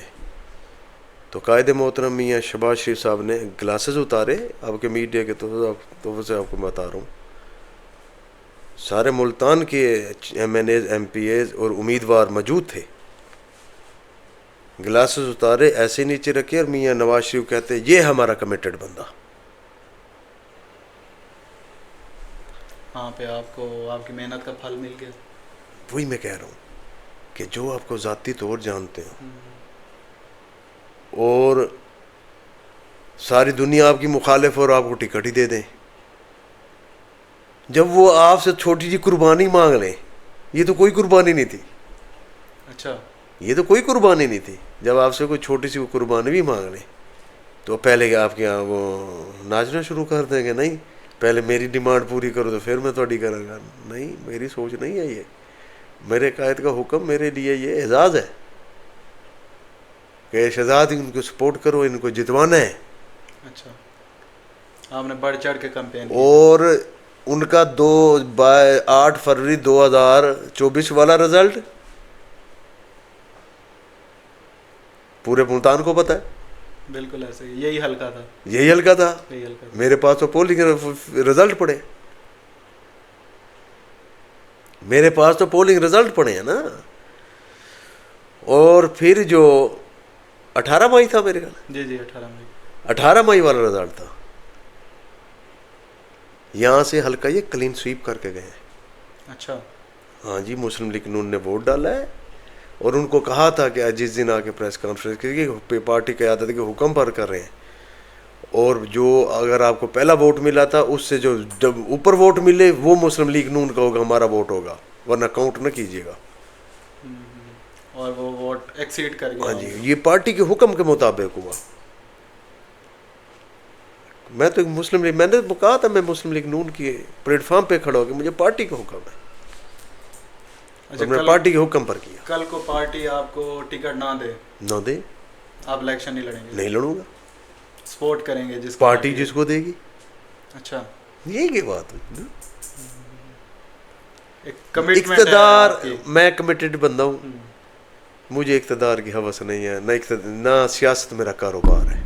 تو قائد محترم میاں شہباز شریف صاحب نے گلاسز اتارے, آپ کے میڈیا کے طرف سے آپ کو بتا رہا ہوں, سارے ملتان کے MNAs MPAs اور امیدوار موجود تھے, گلاسز اتارے ایسے نیچے رکھے اور میاں نواز شریف کہتے یہ ہمارا کمیٹڈ بندہ. وہاں پہ آپ کو آپ کی محنت کا پھل مل گیا. وہی میں کہہ رہا ہوں کہ جو آپ کو ذاتی طور جانتے ہیں اور ساری دنیا آپ کی مخالف اور آپ کو ٹکٹ ہی دے دیں, جب وہ آپ سے چھوٹی جی قربانی مانگ لیں, یہ تو کوئی قربانی نہیں تھی. اچھا یہ تو کوئی قربانی نہیں تھی. جب آپ سے کوئی چھوٹی سی قربانی بھی مانگ لیں تو پہلے آپ کے یہاں وہ ناچنا شروع کر دیں گے, نہیں پہلے میری ڈیمانڈ پوری کرو تو پھر میں تھوڑی کروں گا. نہیں, میری سوچ نہیں ہے یہ. میرے قائد کا حکم میرے لیے یہ اعزاز ہے کہ شہزاد ان کو سپورٹ کرو, ان کو جتوانا ہے. اچھا آپ نے بڑھ چڑھ کے کمپین کی. اور ان کا 8 فروری 2024 والا رزلٹ پورے ملتان کو پتہ ہے. بالکل ایسے ہی, یہی حلقہ تھا, یہی حلقہ تھا. یہی حلقہ تھا. میرے پاس تو پولنگ رزلٹ پڑے, میرے پاس تو پولنگ رزلٹ پڑے ہیں نا. اور پھر جو 18 مئی تھا میرے خیال, جی 18 مئی, 18 مئی والا رزلٹ تھا. یہاں سے حلقہ یہ کلین سویپ کر کے گئے ہیں. اچھا ہاں جی, مسلم لیگ نون نے ووٹ ڈالا ہے اور ان کو کہا تھا کہ جس دن آ کے پریس کانفرنس کی پارٹی کی عادت ہے کہ حکم پر کر رہے ہیں، اور جو اگر آپ کو پہلا ووٹ ملا تھا اس سے جو جب اوپر ووٹ ملے وہ مسلم لیگ نون کا ہوگا، ہمارا ووٹ ہوگا، ورنہ کاؤنٹ نہ کیجیے گا. اور وہ ووٹ ایکسیڈ کر گیا. ہاں جی، یہ پارٹی کے حکم کے مطابق ہوا. میں تو مسلم لیگ، میں نے کہا تھا میں مسلم لیگ نون کی پلیٹ فارم پہ کھڑا ہو کہ مجھے پارٹی کا حکم ہے، اور میں پارٹی کے حکم پر کیا. کل کو پارٹی آپ کو ٹکٹ نہ دے آپ الیکشن نہیں لڑیں گے؟ نہیں لڑوں گا. سپورٹ کریں گے جس پارٹی جس کو دے گی. اچھا، یہی کی بات ہے. اقتدار، میں کمیٹڈ بندہ ہوں، مجھے اقتدار کی ہوس نہیں ہے، نہ سیاست میرا کاروبار ہے.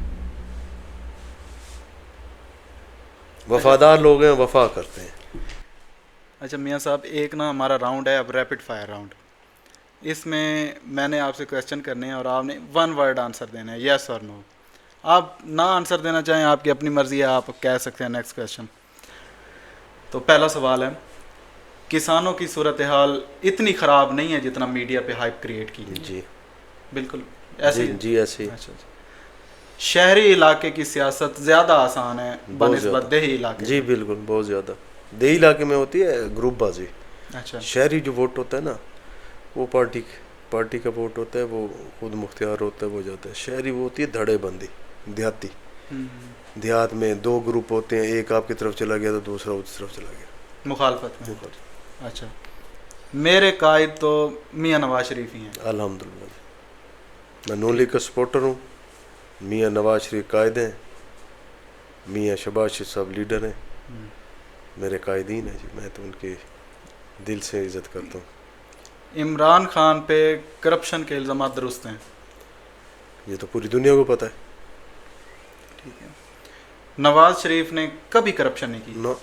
وفادار لوگ ہیں، وفا کرتے ہیں. اچھا میاں صاحب، ایک نا ہمارا راؤنڈ ہے اب ریپڈ فائر راؤنڈ. اس میں نے آپ سے کویشچن کرنے ہیں اور آپ نے 1 ورڈ آنسر دینا ہے، یس اور نو. آپ نہ آنسر دینا چاہیں آپ کی اپنی مرضی ہے، آپ کہہ سکتے ہیں نیکسٹ کویشچن. تو پہلا سوال ہے، کسانوں کی صورتحال اتنی خراب نہیں ہے جتنا میڈیا پہ ہائپ کریٹ کی. جی بالکل ایسے ہی. جی ایسے ہی. اچھا، شہری علاقے کی سیاست زیادہ آسان ہے بنسبت دیہی علاقے. جی بالکل، بہت زیادہ. دیہی علاقے میں ہوتی ہے گروپ بازی. اچھا، شہری جو ووٹ ہوتا ہے نا وہ پارٹی کا ووٹ ہوتا ہے، وہ خود مختار ہوتا ہے، وہ جاتا ہے. شہری وہ ہوتی ہے دھڑے بندی، دیہاتی. دیہات میں 2 گروپ ہوتے ہیں، ایک آپ کی طرف چلا گیا تو دوسرا اس طرف چلا گیا مخالفت میں. اچھا، میرے قائد تو میاں نواز شریف ہی ہیں. الحمدللہ. میں نون لیگ کا سپورٹر ہوں. میاں نواز شریف قائد ہیں، میاں شہباز شریف صاحب لیڈر ہیں، میرے قائدین ہیں. جی میں تو ان کے دل سے عزت کرتا ہوں. عمران خان پہ کرپشن کے الزامات درست ہیں؟ یہ تو پوری دنیا کو پتہ ہے. ٹھیک ہے. نواز شریف نے کبھی کرپشن نہیں کی؟ نو.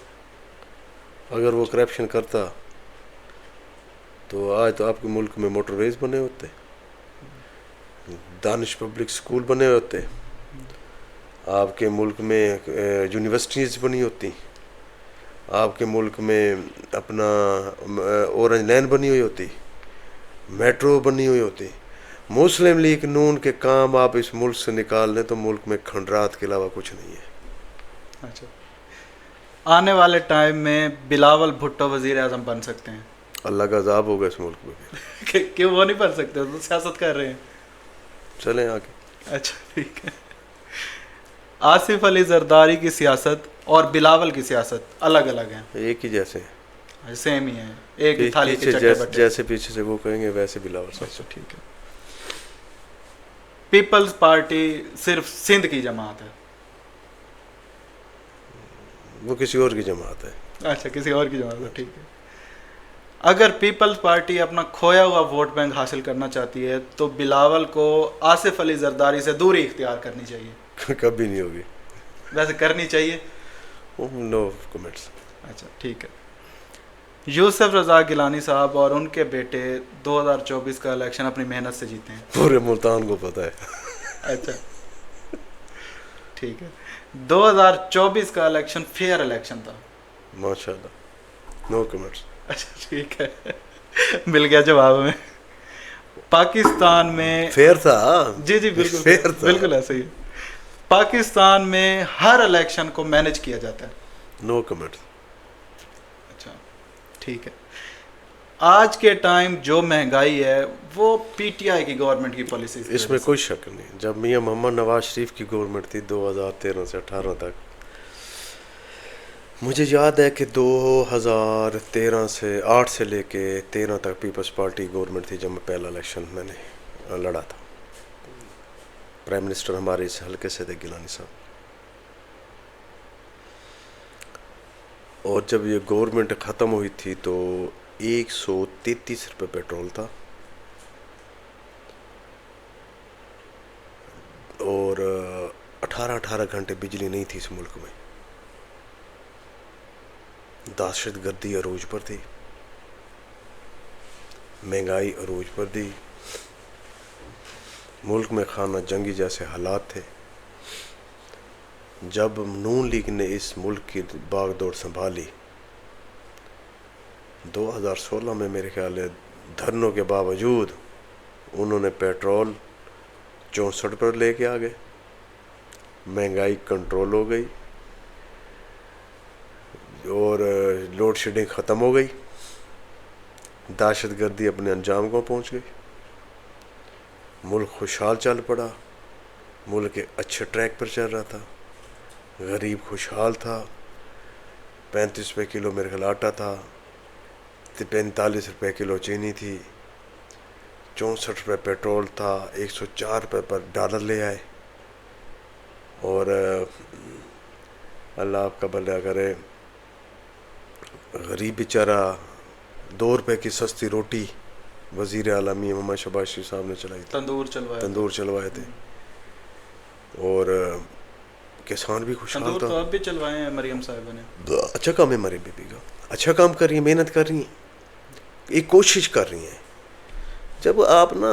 اگر وہ کرپشن کرتا تو آج تو آپ کے ملک میں موٹر ویز بنے ہوتے، دانش پبلک سکول بنے ہوتے، آپ کے ملک میں یونیورسٹیز بنی ہوتی، آپ کے ملک میں اپنا اورنج لائن بنی ہوئی ہوتی، میٹرو بنی ہوئی ہوتی. مسلم لیگ نون کے کام آپ اس ملک سے نکال لیں تو ملک میں کھنڈرات کے علاوہ کچھ نہیں ہے. اچھا، آنے والے ٹائم میں بلاول بھٹو وزیر اعظم بن سکتے ہیں؟ اللہ کا عذاب ہوگا اس ملک میں. کیوں وہ نہیں بن سکتے؟ تو سیاست کر رہے ہیں. چلیں آگے. اچھا ٹھیک ہے. آصف علی زرداری کی سیاست اور بلاول کی سیاست الگ الگ ہیں؟ ایک ہی جیسے ہیں، سیم ہی ہیں، ایک ہی تھالی کے چٹے بٹے. جیسے پیچھے سے وہ کہیں گے ویسے بلاول صاحب. اچھا ٹھیک ہے. پیپلز پارٹی صرف سندھ کی جماعت ہے؟ وہ کسی اور کی جماعت ہے. اچھا، کسی اور کی جماعت ہے. ٹھیک ہے. اگر پیپلز پارٹی اپنا کھویا ہوا ووٹ بینک حاصل کرنا چاہتی ہے تو بلاول کو آصف علی زرداری سے دوری اختیار کرنی چاہیے؟ کبھی نہیں ہوگی. ویسے کرنی چاہیے. نو کمنٹس. اچھا ٹھیک ہے. یوسف رضا گیلانی صاحب اور ان کے بیٹے 2024 کا الیکشن اپنی محنت سے جیتے ہیں؟ پورے ملتان کو پتہ ہے. اچھا ٹھیک ہے. 2024 کا الیکشن فیئر الیکشن تھا؟ ماشاء اللہ. نو کمنٹس. اچھا ٹھیک ہے، مل گیا جواب ہمیں. پاکستان میں فیئر تھا. جی بالکل فیئر تھا. بالکل ایسے ہی. پاکستان میں ہر الیکشن کو مینج کیا جاتا ہے؟ نو کمنٹس. اچھا ٹھیک ہے. آج کے ٹائم جو مہنگائی ہے وہ پی ٹی آئی کی گورنمنٹ کی پالیسی، اس میں کوئی شک نہیں. جب میاں محمد نواز شریف کی گورنمنٹ تھی 2013 سے 18 تک، مجھے یاد ہے کہ 2013 سے 8 سے لے کے 13 تک پیپلز پارٹی گورنمنٹ تھی جب میں پہلا الیکشن میں نے لڑا تھا. پرائم منسٹر ہمارے اس حلقے سے تھے گیلانی صاحب. اور جب یہ گورنمنٹ ختم ہوئی تھی تو 133 روپے پیٹرول تھا اور 18 گھنٹے بجلی نہیں تھی اس ملک میں. دہشت گردی عروج پر تھی، مہنگائی عروج پر تھی، ملک میں خانہ جنگی جیسے حالات تھے. جب نون لیگ نے اس ملک کی باغ دوڑ سنبھالی 2016 میں، میرے خیال ہے دھرنوں کے باوجود انہوں نے پیٹرول 64 پر لے کے آ گئے, مہنگائی کنٹرول ہو گئی, اور لوڈ شیڈنگ ختم ہو گئی, دہشت گردی اپنے انجام کو پہنچ گئی, ملک خوشحال چل پڑا, ملک ایک اچھے ٹریک پر چل رہا تھا, غریب خوشحال تھا, 35 روپے کلو میرے خیال آٹا تھا, 45 روپے کلو چینی تھی, 64 روپے پیٹرول تھا, 104 روپے پر ڈالر لے آئے, اور اللہ آپ کا بھلا کرے, غریب بیچارہ 2 روپے کی سستی روٹی وزیر اعلیٰ میاں محمد شہباز شریف صاحب نے چلائی تھی, تندور چلوائے تھے, اور کسان بھی خوشحال تندور تھا. تو اب بھی چلوائے ہیں مریم صاحبہ نے. اچھا کام ہے مریم بی بی کا, اچھا کام کر رہی ہیں, محنت کر رہی ہیں, ایک کوشش کر رہی ہیں. جب آپ نا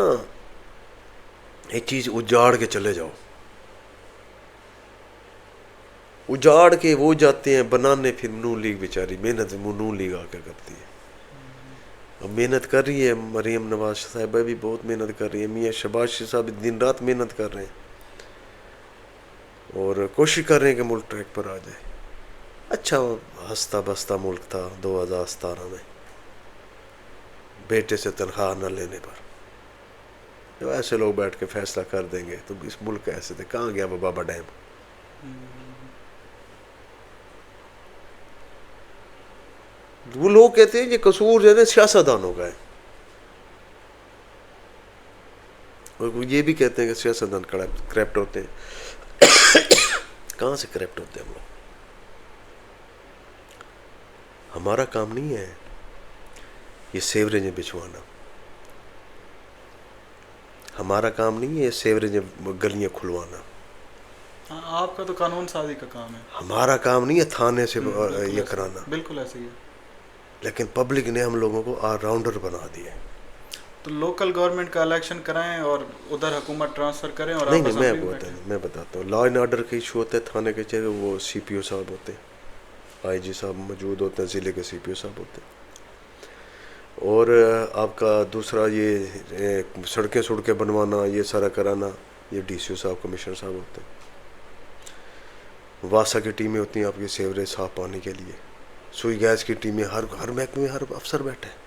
ایک چیز اجاڑ کے چلے جاؤ, اجاڑ کے وہ جاتے ہیں بنانے, پھر نون لیگ بیچاری محنت نون لیگ آ کے کرتی ہے. اب محنت کر رہی ہے مریم نواز صاحبہ بھی بہت محنت کر رہی ہے, میاں شہباز شریف صاحب دن رات محنت کر رہے ہیں, اور کوشش کر رہے ہیں کہ ملک ٹریک پر آ جائے. اچھا ہنستا بستا ملک تھا 2017 میں, بیٹے سے تنخواہ نہ لینے پر. جب ایسے لوگ بیٹھ کے فیصلہ کر دیں گے تو اس ملک کا ایسے تھے, کہاں گیا وہ بابا ڈیم. وہ لوگ کہتے ہیں یہ قصور جو ہے نا سیاستدانوں کا ہے, اور وہ یہ بھی کہتے ہیں کہ سیاستدان کرپٹ ہوتے ہیں. کہاں سے کرپٹ ہوتے ہیں ہم لوگ؟ ہمارا کام نہیں ہے یہ سیوریجیں بچھوانا, ہمارا کام نہیں ہے سیوریجیں گلیاں کھلوانا, آپ کا تو قانون سازی کا کام ہے. ہمارا کام نہیں ہے تھانے سے یہ کرانا. بالکل ایسے ہی ہے. لیکن پبلک نے ہم لوگوں کو آل راؤنڈر بنا دیا ہے. تو لوکل گورنمنٹ کا الیکشن کرائیں اور ادھر حکومت ٹرانسفر کریں, اور نہیں میں بتاتا ہوں, لا اینڈ آرڈر کا ایشو ہوتا ہے تھانے کے چہرے, وہ سی پی او صاحب ہوتے ہیں, آئی جی صاحب موجود ہوتے ہیں, ضلع کے سی پی او صاحب ہوتے ہیں. اور آپ کا دوسرا یہ سڑکیں بنوانا, یہ سارا کرانا, یہ ڈی سی او صاحب کمشنر صاحب ہوتے ہیں. واسا کی ٹیمیں ہوتی ہیں آپ کے سیوریج صاف پانی کے لیے, سوئی گیس کی ٹیمیں, ہر محکمے میں ہر افسر بیٹھے ہیں.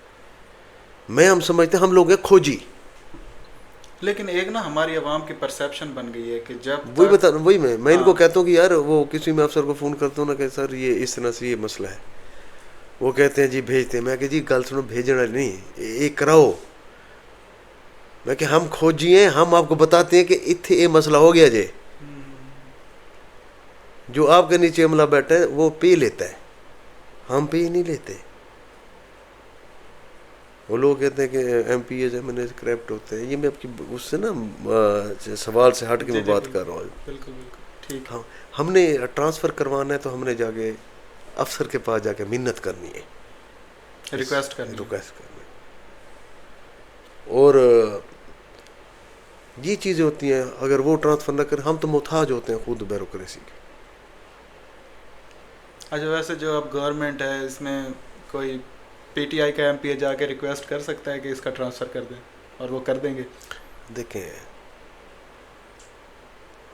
میں ہم سمجھتے ہیں ہم لوگ ہیں کھوجی. لیکن ایک نا ہماری عوام کی پرسیپشن بن گئی ہے کہ جب وہی میں ان کو کہتا ہوں کہ یار وہ کسی میں افسر کو فون کرتا ہوں نا کہ سر یہ اس طرح سے یہ مسئلہ ہے, وہ کہتے ہیں جی بھیجتے ہیں. میں کہ جی گل سنو, بھیجنا نہیں, ایک کراؤ. میں کہ ہم کھوجی ہیں, ہم آپ کو بتاتے ہیں کہ اتنے یہ مسئلہ ہو گیا جے. جو آپ کے نیچے عملہ بیٹھا ہے وہ پے لیتا ہے, ہم پے نہیں لیتے. وہ لوگ کہتے ہیں کہ MPAs MNAs corrupt ہوتے ہیں. یہ میں آپ کی اس سے نا سوال سے ہٹ کے میں بات کر رہا ہوں. بالکل ٹھیک. ہم نے ٹرانسفر کروانا ہے تو ہم نے جا کے افسر کے پاس جا کے منت کرنی ہے, ریکویسٹ کرنی. اور یہ چیزیں ہوتی ہیں, اگر وہ ٹرانسفر نہ کریں ہم تو محتاج ہوتے ہیں خود بیوروکریسی کے. اچھا ویسے جو اب گورنمنٹ ہے اس میں کوئی پی ٹی آئی کا ایم پی جا کے ریکویسٹ کر سکتا ہے کہ اس کا ٹرانسفر کر دیں, اور وہ کر دیں گے؟ دیکھیں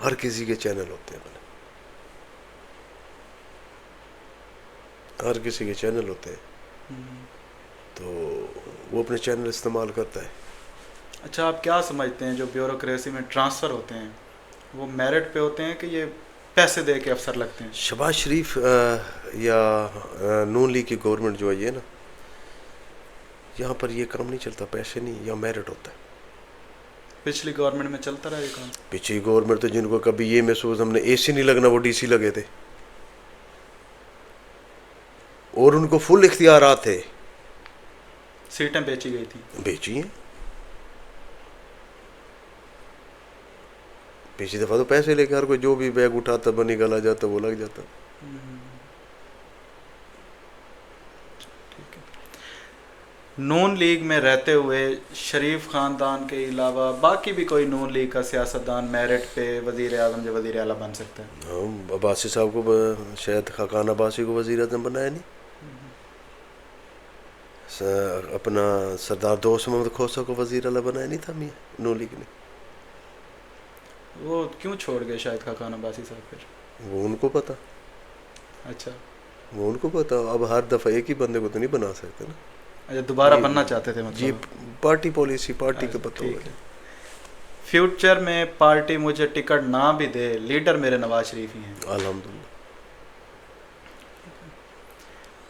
ہر کسی کے چینل ہوتے ہیں, ہر کسی کے چینل ہوتے ہیں, تو وہ اپنے چینل استعمال کرتا ہے. اچھا آپ کیا سمجھتے ہیں جو بیوروکریسی میں ٹرانسفر ہوتے ہیں وہ میرٹ پہ ہوتے ہیں کہ یہ پیسے دے کے افسر لگتے ہیں؟ شہباز شریف یا نون لیگ کی گورنمنٹ جو ہے یہ نا, یہاں پر یہ کام نہیں چلتا, پیسے نہیں, یا میرٹ ہوتا ہے. پچھلی گورنمنٹ میں چلتا رہا یہ کام. پچھلی گورنمنٹ تو جن کو کبھی یہ محسوس ہم نے اے سی نہیں لگنا وہ ڈی سی لگے تھے, اور ان کو فل اختیارات تھے. سیٹیں بیچی گئی تھی. بیچی ہیں, پچھلی دفعہ تو پیسے لے کے ہر کوئی جو بھی بیگ اٹھاتا بنی گلا جاتا وہ لگ جاتا. نون لیگ میں رہتے ہوئے شریف خاندان کے علاوہ باقی بھی کوئی نون لیگ کا سیاستدان میرٹ پہ وزیر اعظم یا وزیر اعلیٰ بن سکتا ہے؟ عباسی صاحب کو شاید خاقان عباسی کو وزیر اعظم بنایا نہیں, اپنا سردار دوست محمد کھوسہ کو وزیر اعلیٰ بنایا نہیں تھا میاں نون لیگ نے؟ وہ کیوں چھوڑ گئے شاہد خاقان عباسی صاحب پھر؟ وہ ان کو پتہ، اچھا وہ ان کو پتہ. اب ہر دفعہ ایک ہی بندے کو تو نہیں بنا سکتے نا. اچھا دوبارہ بننا چاہتے تھے جی مطلب؟ پارٹی پالیسی پارٹی کا پتہ ٹھیک ہوگا. ہے. فیوچر میں پارٹی مجھے ٹکٹ نہ بھی دے، لیڈر میرے نواز شریف ہی ہیں. الحمدللہ.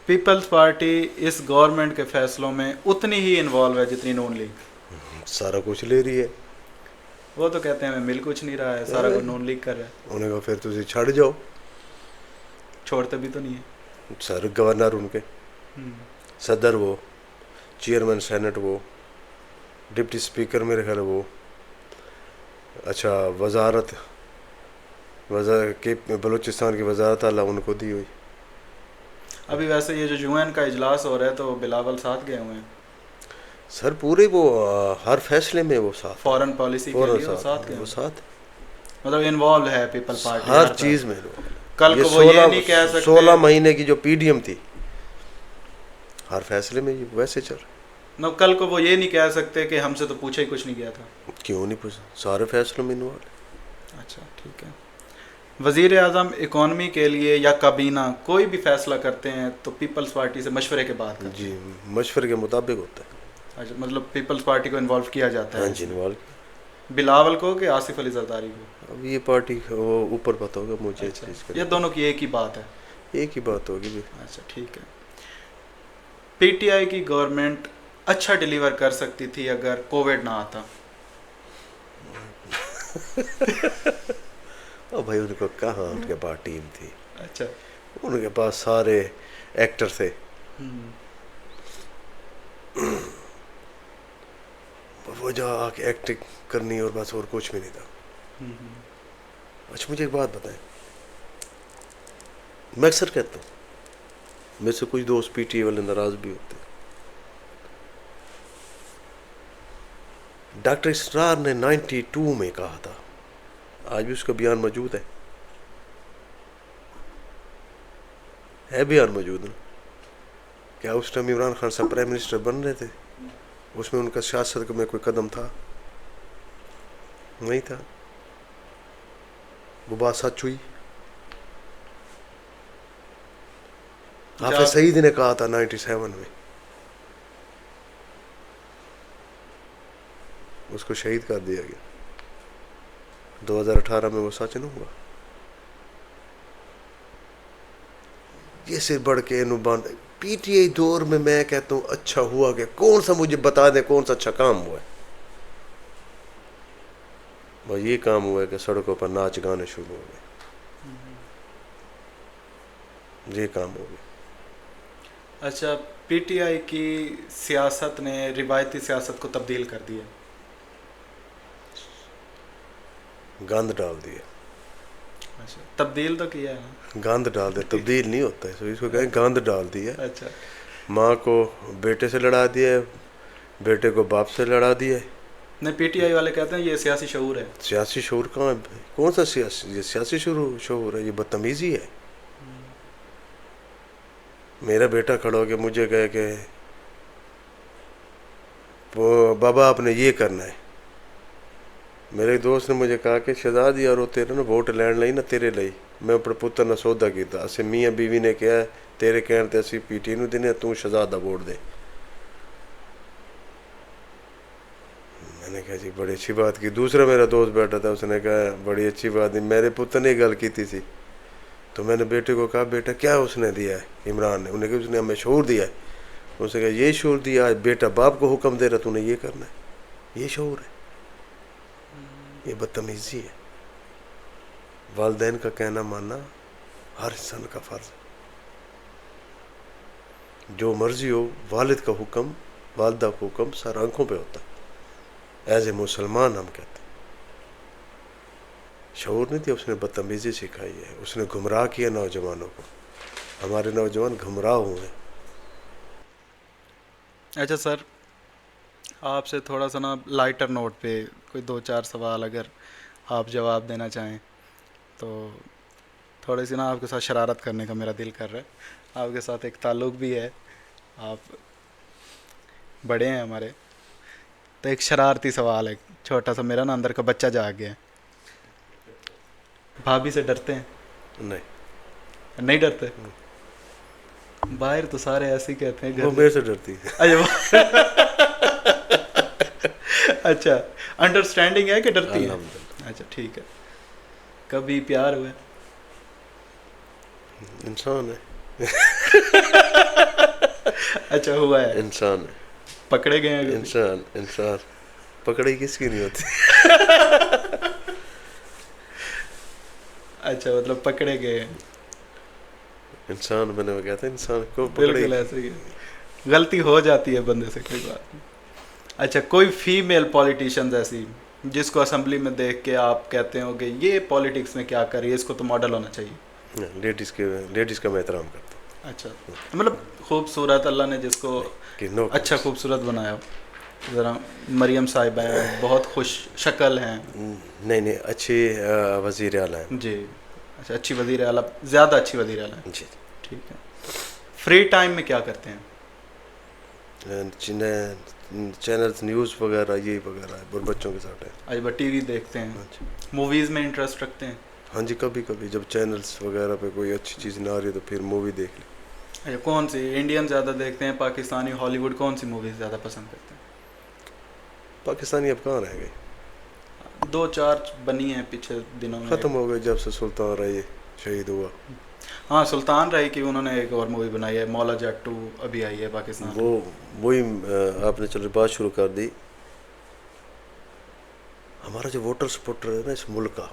پیپلز پارٹی اس گورنمنٹ کے فیصلوں میں اتنی ہی انوالو ہے جتنی نون لیگ. سارا کچھ لے رہی ہے. وہ تو کہتے ہیں میں مل کچھ نہیں رہا ہے، سارا کچھ نون لیگ کر رہا ہے. انہوں نے کہا پھر تجھے چھڑ جاؤ. چھوڑتے بھی تو نہیں ہے. سر گورنر ان کے، صدر وہ، چیئرمین سینٹ وہ، ڈپٹی اسپیکر میرے خیال وہ، اچھا وزارت بلوچستان کی وزارت اعلیٰ ان کو دی ہوئی. ابھی ویسے یہ جو یو این کا اجلاس ہو رہا ہے تو بلاول ساتھ گئے ہوئے ہیں سر پورے وہ ہر فیصلے میں وہ ساتھ، فورن پالیسی کے لیے، وہ ساتھ گئے وہ ہوئے ساتھ مطلب انوالو ہے پیپل پارٹی ہر چیز میں. کل کو وہ یہ نہیں کہہ سکتے 16 مہینے کی جو پی ڈی ایم تھی ہر فیصلے میں ویسے چل رہا. نو کل کو وہ یہ نہیں کہہ سکتے کہ ہم سے تو پوچھا ہی کچھ نہیں گیا تھا. کیوں نہیں پوچھا، سارے فیصلوں میں انوالو. اچھا ٹھیک ہے. وزیر اعظم اکانومی کے لیے یا کابینہ کوئی بھی فیصلہ کرتے ہیں تو پیپلز پارٹی سے مشورے کے بعد کرتے ہیں؟ جی مشورے کے مطابق ہوتا ہے. اچھا مطلب پیپلز پارٹی کو انوالو کیا جاتا ہے؟ ہاں جی انوالو. بلاول کو کہ آصف علی زرداری کو؟ اب یہ پارٹی وہ اوپر پتہ ہوگا مجھے. اچھا یہ دونوں کی ایک ہی بات ہے؟ ایک ہی بات ہوگی. اچھا ٹھیک ہے. پی ٹی آئی کی گورنمنٹ اچھا ڈیلیور کر سکتی تھی اگر کووڈ نہ آتا. او بھائی ان کو کہاں ان کے پاس ٹیم تھی. اچھا ان کے پاس سارے ایکٹر تھے. وہ جا آ کے ایکٹنگ کرنی اور بس اور کچھ بھی نہیں تھا. اچھا مجھے ایک بات بتائیں، میں اکثر کہتا ہوں میرے سے کچھ دوست پی ٹی اے والے ناراض بھی ہوتے ہیں. ڈاکٹر اسرار نے 92 میں کہا تھا، آج بھی اس کا بیان موجود ہے بیان موجود نا. کیا اس ٹائم عمران خان صاحب پرائم منسٹر بن رہے تھے؟ اس میں ان کا سیاست میں کوئی قدم تھا؟ نہیں تھا. وہ بات سچ ہوئی. حافظ سعید نے کہا تھا 97 میں، اس کو شہید کر دیا گیا. 2018 میں وہ سچ نہ ہوا. یہ سے بڑھ کے پی ٹی آئی دور میں کہتا ہوں اچھا ہوا کہ کون سا مجھے بتا دے کون سا اچھا کام ہوا ہے. وہ یہ کام ہوا ہے کہ سڑکوں پر ناچ گانے شروع ہو گئے. یہ کام ہو گیا. اچھا پی ٹی آئی کی سیاست نے روایتی سیاست کو تبدیل کر دیا، گند ڈال دیا. اچھا تبدیل تو کیا ہے، گند ڈال دیا، تبدیل نہیں ہوتا ہے. اس کو کہیں گند ڈال دیا. اچھا ماں کو بیٹے سے لڑا دیا، بیٹے کو باپ سے لڑا دیا. نہیں پی ٹی آئی والے کہتے ہیں یہ سیاسی شعور ہے. سیاسی شعور کہاں ہے؟ کون سا یہ سیاسی شعور ہے؟ یہ بدتمیزی ہے. میرا بیٹا کھڑا ہو کے مجھے کہے کہ بابا آپ نے یہ کرنا ہے. میرے دوست نے مجھے کہا کہ شہزاد یار تیرے نا ووٹ لین لئی نہ تیرے لئی میں اپنے پتر نے سودا کیتا. اسے میاں بیوی نے کہا تیرے کہنے تے اسی پی ٹی نو دینے تو شہزاد دا ووٹ دے. میں نے کہا جی بڑی اچھی بات کی. دوسرا میرا دوست بیٹھا تھا، اس نے کہا بڑی اچھی بات ہے. میرے پتر نے گل کی تھی تو میں نے بیٹے کو کہا بیٹا کیا اس نے دیا ہے عمران نے؟ انہوں نے کہا اس نے ہمیں شعور دیا ہے. اس نے کہا یہ شعور دیا ہے بیٹا باپ کو حکم دے رہا تو نے یہ کرنا ہے. یہ شعور ہے؟ یہ بدتمیزی ہے. والدین کا کہنا ماننا ہر انسان کا فرض ہے. جو مرضی ہو، والد کا حکم والدہ کا حکم سر آنکھوں پہ ہوتا ہے. ایز اے مسلمان ہم کہتے ہیں شعور نہیں دیا. اس نے بدتمیزی سکھائی ہے. اس نے گمراہ کیا نوجوانوں کو. ہمارے نوجوان گمراہ ہوئے. اچھا سر آپ سے تھوڑا سا نا لائٹر نوٹ پہ کوئی 2-4 سوال اگر آپ جواب دینا چاہیں تو تھوڑی سی نا آپ کے ساتھ شرارت کرنے کا میرا دل کر رہا ہے. آپ کے ساتھ ایک تعلق بھی ہے. آپ بڑے ہیں ہمارے. تو ایک شرارتی سوال ہے چھوٹا سا, میرا نا اندر کا بچہ جاگ گیا ہے. بھابھی سے ڈرتے ہیں؟ نہیں, نہیں ڈرتے. باہر تو سارے ایسے ہی کہتے ہیں وہ میرے سے ڈرتی ہے. اچھا, انڈرسٹینڈنگ ہے کہ ڈرتی ہے؟ الحمدللہ. اچھا ٹھیک ہے. کبھی پیار ہوا ہے؟ انسان ہے. اچھا ہوا ہے. انسان ہے. پکڑے گئے ہیں کبھی؟ انسان پکڑی کس کی نہیں ہوتی. اچھا مطلب پکڑے گئے ہیں. انسان میں نے کہتا ہے انسان کو پکڑے. بالکل ایسے ہی ہے, غلطی ہو جاتی ہے بندے سے, کوئی بات نہیں. اچھا کوئی فیمیل پولیٹیشینز ایسی جس کو اسمبلی میں دیکھ کے آپ کہتے ہو کہ یہ پولیٹکس میں کیا کر رہی ہے, اس کو تو ماڈل ہونا چاہیے؟ لیڈیز کا میں احترام کرتا ہوں. اچھا مطلب خوبصورت, اللہ نے جس کو کہ نو اچھا خوبصورت بنایا ہو. ذرا مریم صاحبہ ہیں, بہت خوش شکل ہیں. نہیں اچھی وزیر اعلیٰ ہیں. جی اچھا, اچھی وزیر اعلیٰ, زیادہ اچھی وزیر اعلیٰ ہیں. جی ٹھیک ہے. فری ٹائم میں کیا کرتے ہیں؟ چینلز نیوز وغیرہ یہ وغیرہ ہے, اور بچوں کے ساتھ ہے. اچھا ٹی وی دیکھتے ہیں. موویز میں انٹرسٹ رکھتے ہیں؟ ہاں جی, کبھی جب چینلز وغیرہ پہ کوئی اچھی چیز نہ آ رہی تو پھر مووی دیکھ لی. اچھا کون سی انڈین زیادہ دیکھتے ہیں, پاکستانی, ہالی ووڈ, کون سی موویز زیادہ پسند کرتے ہیں؟ پاکستانی اب کہاں رہ گئے, 2-4 بنی ہیں پچھلے دنوں میں. ختم ہو گئے جب سے سلطان رہی شہید ہوا. ہاں سلطان رہی کی انہوں نے ایک اور مووی بنائی ہے, مولا جٹ 2 ابھی آئی ہے پاکستان. وہی آپ نے چلو بات شروع کر دی. ہمارا جو ووٹر سپورٹر ہے نا اس ملک کا,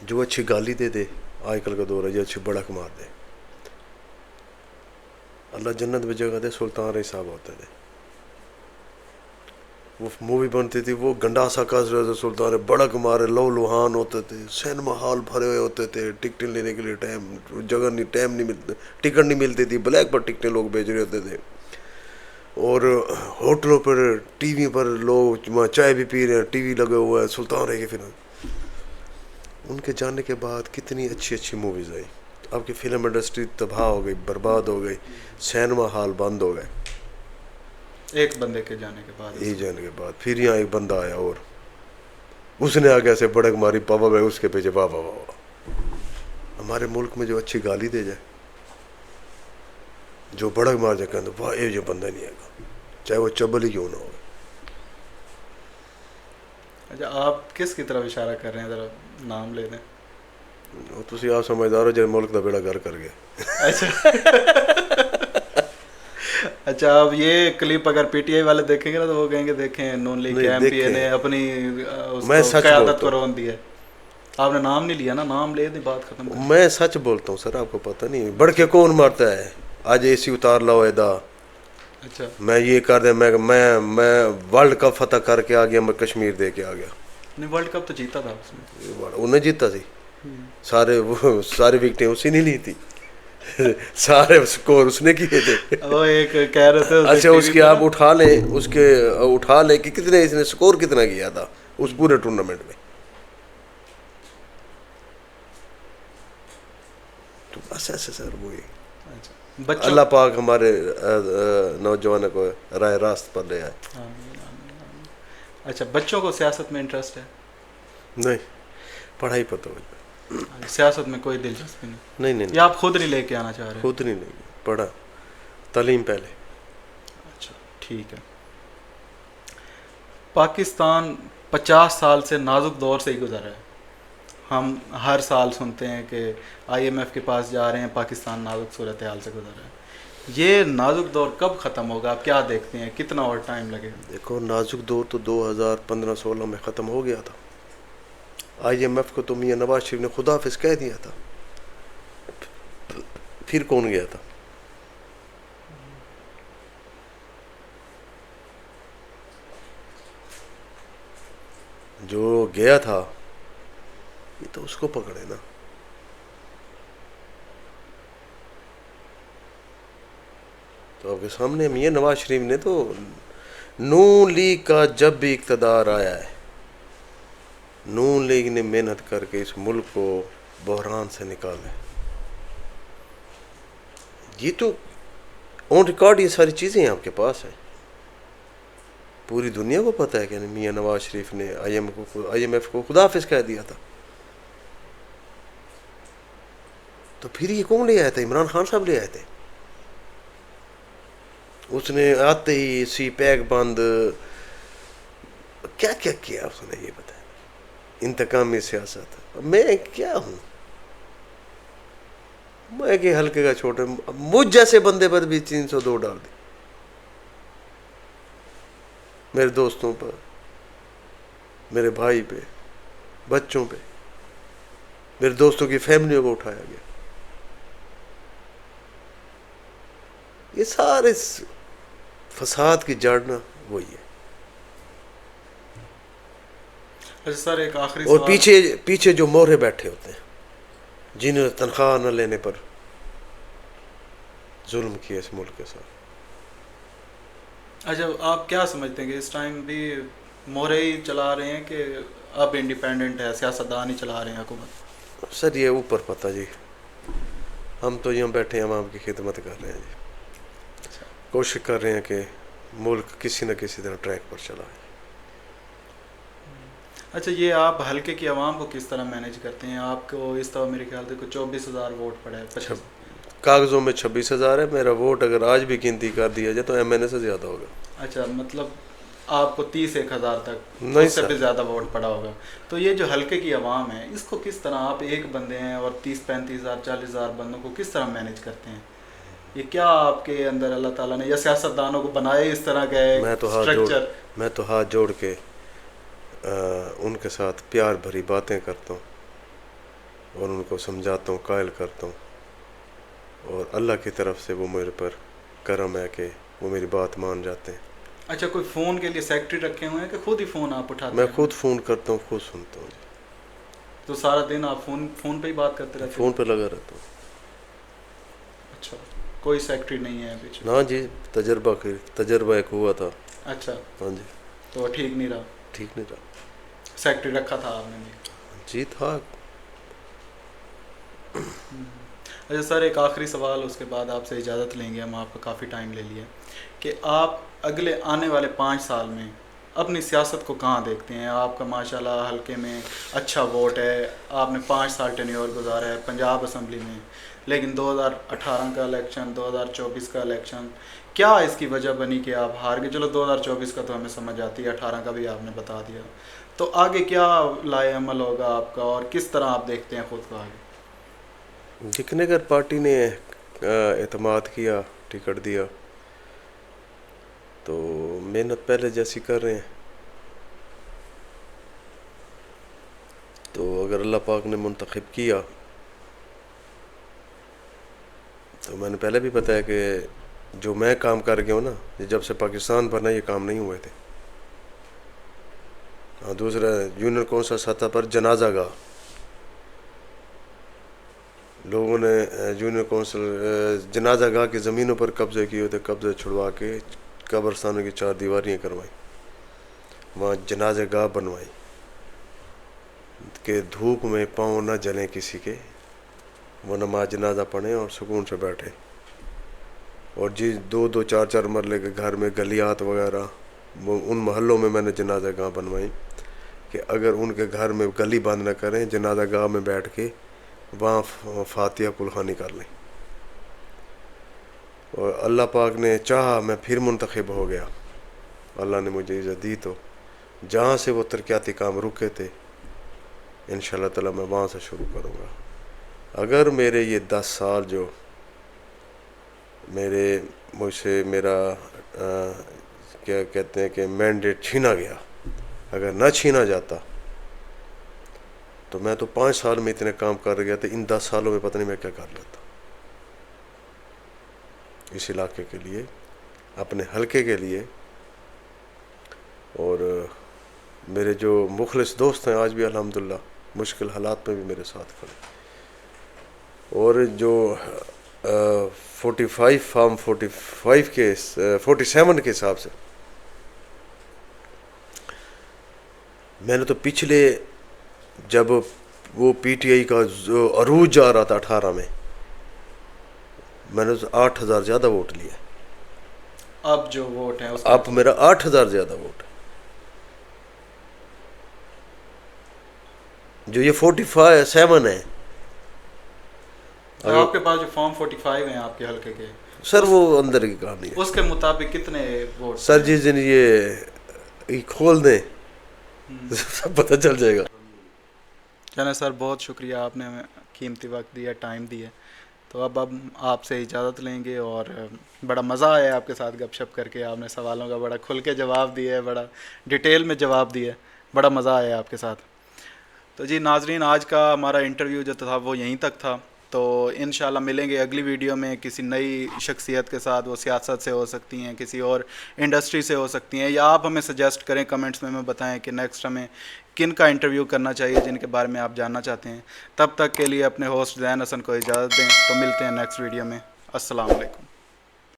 جو اچھی گالی دے آج کل کا دور ہے, جو اچھی بڑک مار دے, اللہ جنت میں جگہ دے, سلطان رہی صاحب ہوتے تھے. وہ مووی بنتی تھی, وہ گنڈاسا کس رہے تھے, سلطان بڑک مارے, لو لوہان ہوتے تھے, سینما ہال بھرے ہوئے ہوتے تھے, ٹکٹیں لینے کے لیے ٹائم نہیں ملتا, ٹکٹ نہیں ملتی تھی, بلیک پر ٹکٹیں لوگ بیچ رہے ہوتے تھے. اور ہوٹلوں پر ٹی وی پر لوگ چائے بھی پی رہے ہیں, ٹی وی لگے ہوئے ہیں, سلطان رہی کے فلم. ان کے جانے کے بعد کتنی اچھی موویز آئی. اب کی فلم انڈسٹری تباہ ہو گئی, برباد ہو گئی, سینما ہال بند ہو گئے. ایک بندے کے جانے کے بعد, یہ جانے کے بعد پھر یہاں ایک بندہ آیا اور اس نے آگے سے بڑک ماری, پاپا بھائی اس کے پیچھے بابا بابا. ہمارے ملک میں جو اچھی گالی دے جائے, جو بڑک مار جائے, کہتے واہ یہ جو بندہ نہیں آئے گا, چاہے وہ چبل ہی کیوں نہ ہو. اچھا آپ کس کی طرف اشارہ کر رہے ہیں, ذرا نام لے دیں. تسی آپ سمجھدار ہو جب ملک دا بیڑا گھر کر گئے. اچھا اب یہ کلپ اگر پی ٹی آئی والے دیکھیں گے نا تو وہ کہیں گے دیکھیں نون لیگ کے ایم پی اے نے اپنی قیادت کو رون دی ہے. آپ نے نام نہیں لیا نا, نام لے دیں بات ختم. میں سچ بولتا ہوں سر, آپ کو پتہ نہیں بڑھ کے کون مارتا ہے. آج اے سی اتار لاؤ ادا, اچھا میں یہ کر دیں, میں ورلڈ کپ فتح کر کے آ گیا, میں کشمیر دے کے آ گیا. نہیں ورلڈ کپ تو جیتا تھا اس میں, انہیں جیتا سی, سارے وکٹیں اسی نے لی تھی, سارے سکور اس نے کیے تھے. وہ ایک کہہ رہے تھے اچھا اس کے آپ اٹھا لیں کہ کتنے اس نے سکور کتنا کیا تھا اس پورے ٹورنامنٹ میں. تو بس ایسے سر وہی اللہ پاک ہمارے نوجوانوں کو راہ راست پر لے آئے. اچھا بچوں کو سیاست میں انٹرسٹ ہے؟ نہیں, پڑھائی پر توجہ. سیاست میں کوئی دلچسپی نہیں؟ یا آپ خود نہیں لے کے آنا چاہ رہے ہیں؟ خود نہیں پڑھا, تعلیم پہلے. اچھا ٹھیک ہے. پاکستان 50 سال سے نازک دور سے ہی گزر ہے. ہم ہر سال سنتے ہیں کہ آئی ایم ایف کے پاس جا رہے ہیں, پاکستان نازک صورتحال سے گزر رہا ہے. یہ نازک دور کب ختم ہوگا, آپ کیا دیکھتے ہیں, کتنا اور ٹائم لگے گا؟ دیکھو نازک دور تو 2015-16 میں ختم ہو گیا تھا. آئی ایم ایف کو تو میاں نواز شریف نے خدا حافظ کہہ دیا تھا, پھر کون گیا تھا؟ جو گیا تھا یہ تو اس کو پکڑے نا. تو آپ کے سامنے میاں نواز شریف نے تو نون لیگ کا جب بھی اقتدار آیا ہے, نون لیگ نے محنت کر کے اس ملک کو بحران سے نکالا ہے. یہ تو آن ریکارڈ یہ ساری چیزیں آپ کے پاس ہیں. پوری دنیا کو پتہ ہے کہ میاں نواز شریف نے آئی ایم ایف کو خدا حافظ کہہ دیا تھا. تو پھر یہ کون لے آئے تھے؟ عمران خان صاحب لے آئے تھے. اس نے آتے ہی سی پیک بند کیا کیا کیا اس نے یہ بتایا. انتقامی سیاست. میں کیا ہوں؟ میں کہ ہلکے کا چھوٹے مجھ جیسے بندے پر بھی 302 ڈال دی. میرے دوستوں پر، میرے بھائی پہ، بچوں پہ، میرے دوستوں کی فیملیوں کو اٹھایا گیا. یہ سارے فساد کی جڑ نا وہی ہے. اچھا سر ایک آخری اور سوال. پیچھے جو مورے بیٹھے ہوتے ہیں جنہوں نے تنخواہ نہ لینے پر ظلم کیا اس ملک کے ساتھ. اچھا آپ کیا سمجھتے ہیں کہ اس ٹائم بھی مورے ہی چلا رہے ہیں کہ اب انڈیپینڈنٹ ہے، سیاستدان ہی چلا رہے ہیں حکومت؟ سر یہ اوپر پتہ جی، ہم تو یہاں بیٹھے ہیں عوام کی خدمت کر رہے ہیں جی. کوشش کر رہے ہیں کہ ملک کسی نہ کسی طرح ٹریک پر چلا ہے. اچھا یہ آپ حلقے کی عوام کو کس طرح مینیج کرتے ہیں؟ آپ کو اس طرح میرے خیال سے کوئی 24,000 ووٹ پڑے ہیں. کاغذوں میں 26,000 ہے. میرا ووٹ اگر آج بھی گنتی کر دیا جائے تو ایم این اے سے زیادہ ہوگا. اچھا مطلب آپ کو 31,000 تک نہیں اس سے سر. بھی زیادہ ووٹ پڑا ہوگا. تو یہ جو حلقے کی عوام ہے اس کو کس طرح، آپ ایک بندے ہیں اور 30-35,000 40,000 بندوں کو کس طرح مینیج کرتے ہیں؟ یہ کیا آپ کے اندر اللہ تعالیٰ نے یا سیاستدانوں کو بنائے اس طرح کا اسٹرکچر؟ میں تو ہاتھ جوڑ کے ان کے ساتھ پیار بھری باتیں کرتا ہوں اور ان کو سمجھاتا ہوں، قائل کرتا ہوں. اور اللہ کی طرف سے وہ میرے پر کرم ہے کہ وہ میری بات مان جاتے ہیں. اچھا کوئی فون کے لیے سیکٹری رکھے ہوئے ہیں کہ خود ہی فون آپ اٹھاتے ہیں؟ میں خود فون کرتا ہوں، خود سنتا ہوں جی. تو سارا دن آپ فون پہ ہی بات کرتے رہتے ہیں؟ فون پہ لگا رہتا ہوں. اچھا کوئی سیکٹری نہیں ہے پیچھے؟ ہاں جی، تجربہ ایک ہوا تھا. اچھا ہاں جی. تو ٹھیک نہیں رہا؟ ٹھیک نہیں رہا. سیکٹری رکھا تھا آپ نے بھی؟ جی تھا. اچھا سر ایک آخری سوال، اس کے بعد آپ سے اجازت لیں گے، ہم آپ کا کافی ٹائم لے لیے، کہ آپ اگلے آنے والے 5 سال میں اپنی سیاست کو کہاں دیکھتے ہیں؟ آپ کا ماشاءاللہ حلقے میں اچھا ووٹ ہے، آپ نے 5 سال ٹینیور گزارا ہے پنجاب اسمبلی میں، لیکن 2018 کا الیکشن، 2024 کا الیکشن، کیا اس کی وجہ بنی کہ آپ ہار گئے؟ چلو 2024 کا تو ہمیں سمجھ آتی ہے، 18 کا بھی آپ نے بتا دیا. تو آگے کیا لائے عمل ہوگا آپ کا اور کس طرح آپ دیکھتے ہیں خود کو آگے؟ لیکن اگر پارٹی نے اعتماد کیا، ٹکٹ دیا، تو محنت پہلے جیسی کر رہے ہیں. تو اگر اللہ پاک نے منتخب کیا، تو میں نے پہلے بھی بتایا کہ جو میں کام کر گیا ہوں نا، جب سے پاکستان بنا یہ کام نہیں ہوئے تھے. دوسرا یونین کونسل سطح پر جنازہ گاہ، لوگوں نے یونین کونسل جنازہ گاہ کی زمینوں پر قبضے کیے ہوتے، قبضے چھڑوا کے قبرستانوں کی 4 دیواریاں کروائیں، وہاں جنازہ گاہ بنوائی کہ دھوپ میں پاؤں نہ جلیں کسی کے، وہ نماز جنازہ پڑھیں اور سکون سے بیٹھے. اور جی 2-2 4-4 مرلے کے گھر میں گلیات وغیرہ، وہ ان محلوں میں میں نے جنازہ گاہ بنوائی کہ اگر ان کے گھر میں گلی بند نہ کریں، جنازہ گاہ میں بیٹھ کے وہاں فاتحہ کلخانی کر لیں. اور اللہ پاک نے چاہا میں پھر منتخب ہو گیا، اللہ نے مجھے عزت دی، تو جہاں سے وہ ترقیاتی کام رکے تھے انشاءاللہ تعالی میں وہاں سے شروع کروں گا. اگر میرے یہ 10 سال جو مجھ سے میرا کیا کہتے ہیں کہ مینڈیٹ چھینا گیا، اگر نہ چھینا جاتا تو میں تو 5 سال میں اتنے کام کر گیا تھا، ان 10 سالوں میں پتہ نہیں میں کیا کر لیتا. اس علاقے کے لیے، اپنے حلقے کے لیے. اور میرے جو مخلص دوست ہیں آج بھی الحمدللہ مشکل حالات میں بھی میرے ساتھ کھڑے. اور جو 45 فارم 45 کے 47 کے حساب سے میں نے تو پچھلے جب وہ پی ٹی آئی کا عروج جا رہا تھا 18 میں نے 8,000 زیادہ ووٹ لیے. اب جو ووٹ ہیں اس اب میرا 8,000 زیادہ ووٹ ہے. جو یہ 47 ہے آپ کے پاس جو فارم 45 ہیں آپ کے حلقے کے سر، وہ اندر کی کہانی ہے اس کے مطابق کتنے ووٹ سر. جس دن یہ کھول دیں سب پتہ چل جائے گا. چلیں سر، بہت شکریہ، آپ نے ہمیں قیمتی وقت دیا، ٹائم دیا. تو اب آپ سے اجازت لیں گے، اور بڑا مزہ آیا آپ کے ساتھ گپ شپ کر کے. آپ نے سوالوں کا بڑا کھل کے جواب دیا ہے، بڑا ڈیٹیل میں جواب دیا ہے، بڑا مزہ آیا آپ کے ساتھ. تو جی ناظرین، آج کا ہمارا انٹرویو جو تھا وہ یہیں تک تھا. تو انشاءاللہ ملیں گے اگلی ویڈیو میں کسی نئی شخصیت کے ساتھ. وہ سیاست سے ہو سکتی ہیں، کسی اور انڈسٹری سے ہو سکتی ہیں، یا آپ ہمیں سجیسٹ کریں کمنٹس میں ہمیں بتائیں کہ نیکسٹ ہمیں کن کا انٹرویو کرنا چاہیے، جن کے بارے میں آپ جاننا چاہتے ہیں. تب تک کے لیے اپنے ہوسٹ زین حسن کو اجازت دیں. تو ملتے ہیں نیکسٹ ویڈیو میں. السلام علیکم.